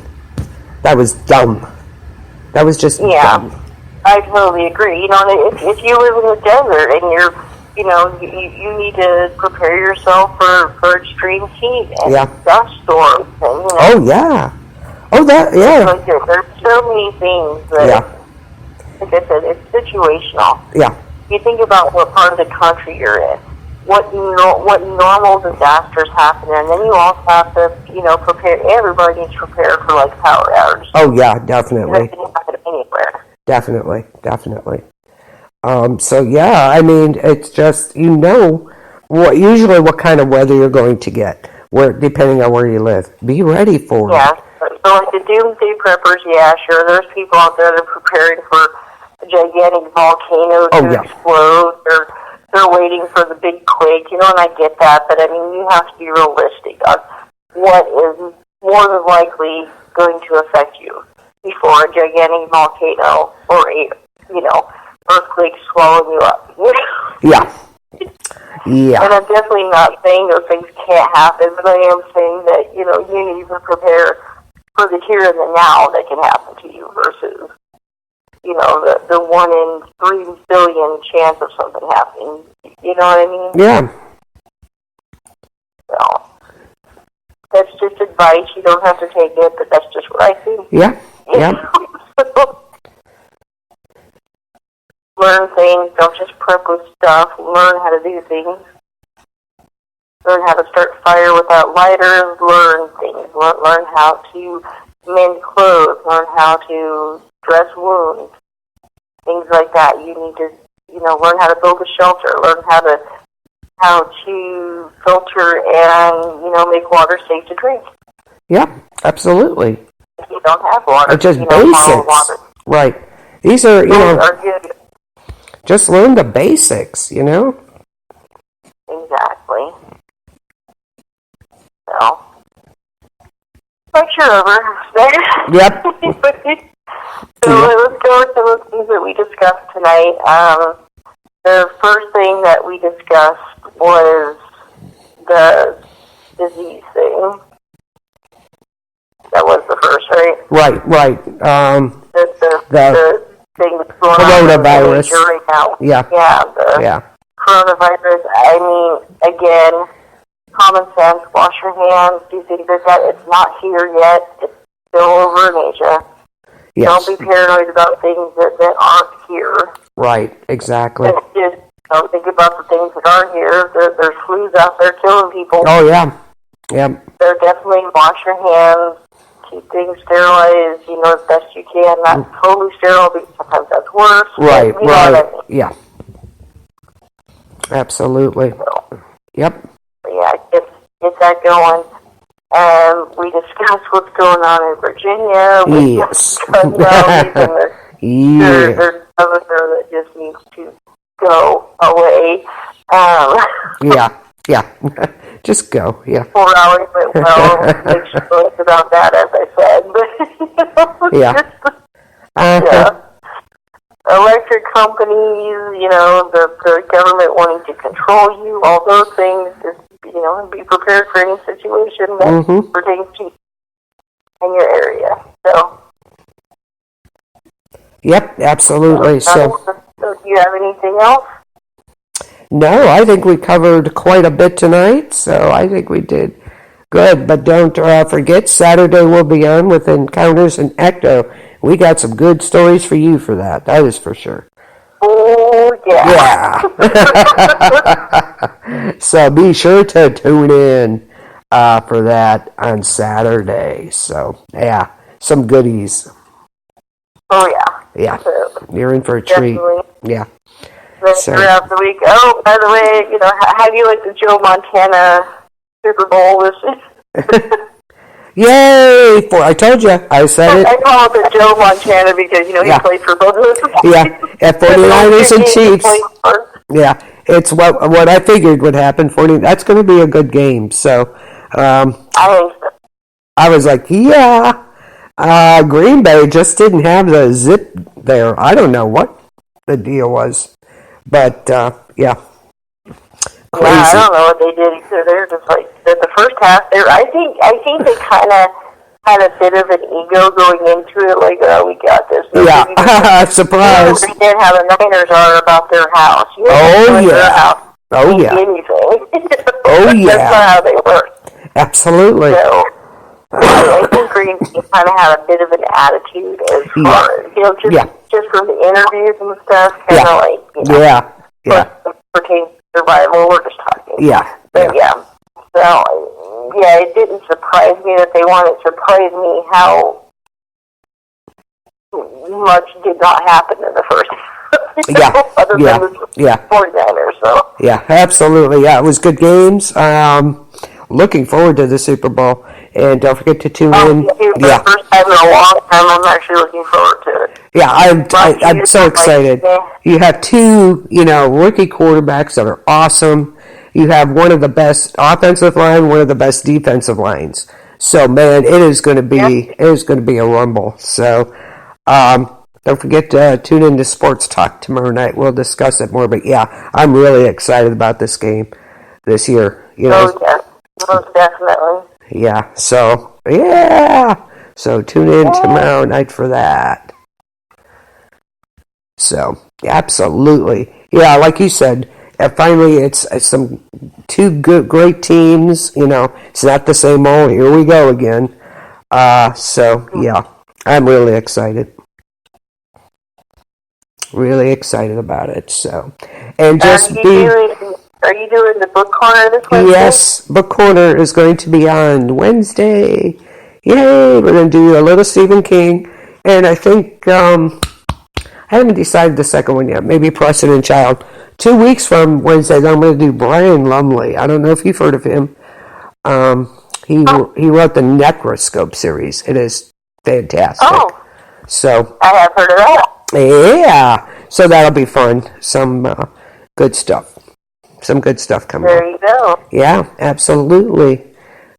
that was dumb. That was just dumb. I totally agree. If you live in the desert and you need to prepare yourself for extreme heat and dust storms. And, Oh yeah. Oh Like there's so many things that. Like I said, it's situational. Yeah. You think about what part of the country you're in, what normal disasters happen, and then you also have to, prepare. Everybody needs to prepare for like power outages. Oh yeah, definitely. That can happen anywhere. Definitely. So yeah, I mean, it's just what kind of weather you're going to get, depending on where you live. Be ready for it. Yeah. So like the doomsday preppers, sure. There's people out there that are preparing for a gigantic volcano to explode. They're waiting for the big quake, and I get that, but I mean, you have to be realistic on what is more than likely going to affect you before a gigantic volcano or a, earthquake swallowing you up. Yeah. And I'm definitely not saying those things can't happen, but I am saying that, you need to prepare for the here and the now that can happen to you versus, the 1 in 3 billion chance of something happening. You know what I mean? Yeah. So, that's just advice. You don't have to take it, but that's just what I think. Yeah. Yeah. learn things. Don't just prep with stuff. Learn how to do things. Learn how to start fire without lighters. Learn things. Learn how to mend clothes. Learn how to dress wounds. Things like that. You need to, learn how to build a shelter. Learn how to filter and, make water safe to drink. Yeah, absolutely. If you don't have water, Just basics. Water. Right. These are, are good. Just learn the basics, Exactly. So, lecture over. Yep. So let's go with some of the things that we discussed tonight. The first thing that we discussed was the disease thing. That was the first, right? Right. The thing that's going coronavirus. on right now. Yeah. Coronavirus. I mean, again, common sense. Wash your hands. Do things like that. It's not here yet. It's still over in Asia. Yes. Don't be paranoid about things that aren't here. Right. Exactly. Just don't think about the things that are here. There's flus out there killing people. Oh yeah. Yep. So definitely wash your hands. Keep things sterilized, as best you can. Not totally sterile, because sometimes that's worse. Right, but, right. What I mean. Yeah. Absolutely. So, yep. Yeah, get that going. We discussed what's going on in Virginia. Yes. There's governor that just needs to go away. Yeah. Just go, yeah. 4 hours went well. Make sure it's about that, as I said. Yeah. Yeah. Electric companies, the government wanting to control you, all those things, just, and be prepared for any situation that pertains to you in your area. So. Yep, absolutely. So do you have anything else? No, I think we covered quite a bit tonight, so I think we did good. But don't forget, Saturday we'll be on with Encounters in Ecto. We got some good stories for you for that. That is for sure. Oh, yeah. Yeah. So be sure to tune in for that on Saturday. So, yeah, some goodies. Oh, yeah. Yeah. So, you're in for a definitely. treat. Yeah. So. Throughout the week. Oh, by the way, how do you like the Joe Montana Super Bowl this Yay! I told you. I said it. I call it the Joe Montana because, he played for both of us. Yeah, at 49ers and Chiefs. Yeah, it's what I figured would happen. That's going to be a good game. So, I think so. I was like, yeah. Green Bay just didn't have the zip there. I don't know what the deal was. But, yeah. Crazy. Yeah, I don't know what they did either. They're just like, the first half, I think they kind of had a bit of an ego going into it, like, oh, we got this. Yeah, surprise. They did how the Niners are about their house. Oh, yeah. Their house. Oh, yeah. Anything. Oh, yeah. That's not how they work. Absolutely. So, I think Green Bay kind of had a bit of an attitude as far as, just from the interviews and stuff, kind of like, pertains to survival, we're just talking. Yeah. But so, it didn't surprise me that they won. It surprised me how much did not happen in the first other than the 49ers, so. Yeah, absolutely. Yeah, it was good games. Looking forward to the Super Bowl. And don't forget to tune in. For the first time in a long time, I'm actually looking forward to it. Yeah, I'm so excited. You have two, rookie quarterbacks that are awesome. You have one of the best offensive line, one of the best defensive lines. So, man, it is going to be a rumble. So, don't forget to tune in to Sports Talk tomorrow night. We'll discuss it more. But yeah, I'm really excited about this game this year. Oh yeah, most definitely. Yeah. So tune in tomorrow night for that. So, absolutely. Yeah, like you said, finally it's some great teams. It's not the same old, here we go again. So, yeah, I'm really excited. Really excited about it. So, and Are just you be. doing the book corner this Wednesday? Yes, Book Corner is going to be on Wednesday. Yay! We're going to do a little Stephen King, and I think I haven't decided the second one yet. Maybe Precedent Child. 2 weeks from Wednesday, I'm going to do Brian Lumley. I don't know if you've heard of him. He wrote the Necroscope series. It is fantastic. Oh, So I have heard of that. yeah, so that'll be fun. Some good stuff. Some good stuff coming up. There you go. Yeah, absolutely.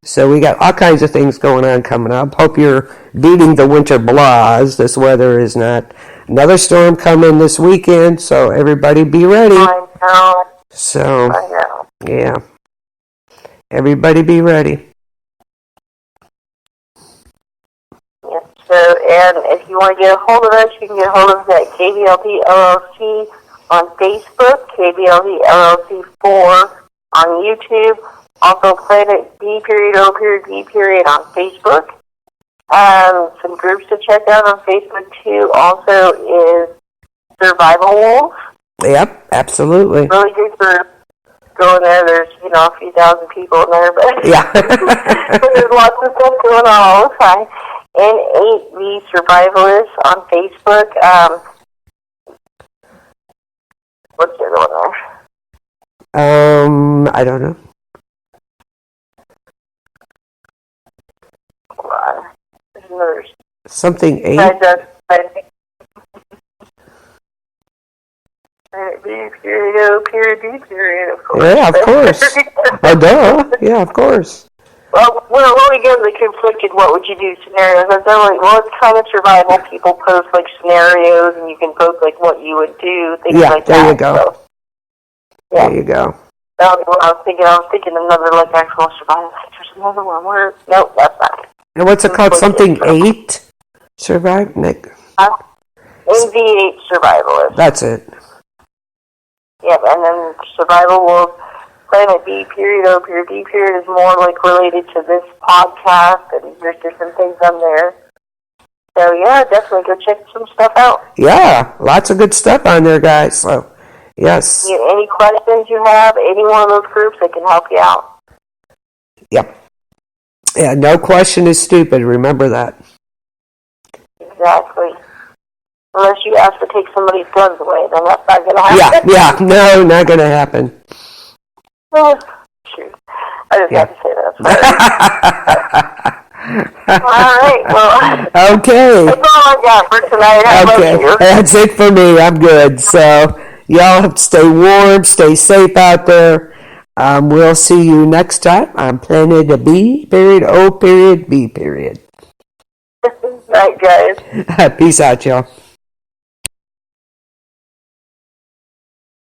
So we got all kinds of things going on coming up. Hope you're beating the winter blahs. This weather is not. Another storm coming this weekend, so everybody be ready. I know. So, I know. yeah. Everybody be ready. Yes. So, and if you want to get a hold of us, you can get a hold of us at KBLP LLC on Facebook, KBLP LLC 4 on YouTube, also Planet B.O.B on Facebook. Some groups to check out on Facebook too also is Survival Wolf. Yep, absolutely. Really good group. Go in there. There's a few thousand people in there, but Yeah. there's lots of stuff going on all the time. And 8 The Survivalists on Facebook. What's the other one there? I don't know. Hold on. There's another. Something 8. Period, of course. Yeah, of course. Oh, duh. Yeah, of course. Well, when we go to the conflicted what would you do scenarios, I've done it's kind of survival. People post scenarios, and you can post what you would do, things like that. Yeah, there you go. So, yeah. There you go. That was what I was thinking. I was thinking another actual survival. There's another one where nope, that's not it. And what's it called? Something 8? Survive, Nick? NV8 Survivalist. That's it. Yep, and then Survival Wolf, Planet B.O.B is more related to this podcast, and there's different things on there. So yeah, definitely go check some stuff out. Yeah, lots of good stuff on there, guys. So, yes. Any questions you have, any one of those groups, they can help you out. Yep. Yeah, no question is stupid. Remember that. Exactly. Unless you ask to take somebody's guns away, then that's not going to happen. Yeah, no, not going to happen. Oh, shoot. I just have to say that. All right, well. Okay. That's all I got for tonight. How about you? That's it for me. I'm good. So, y'all stay warm, stay safe out there. We'll see you next time on Planet B.O.B. Night, guys. Peace out, y'all.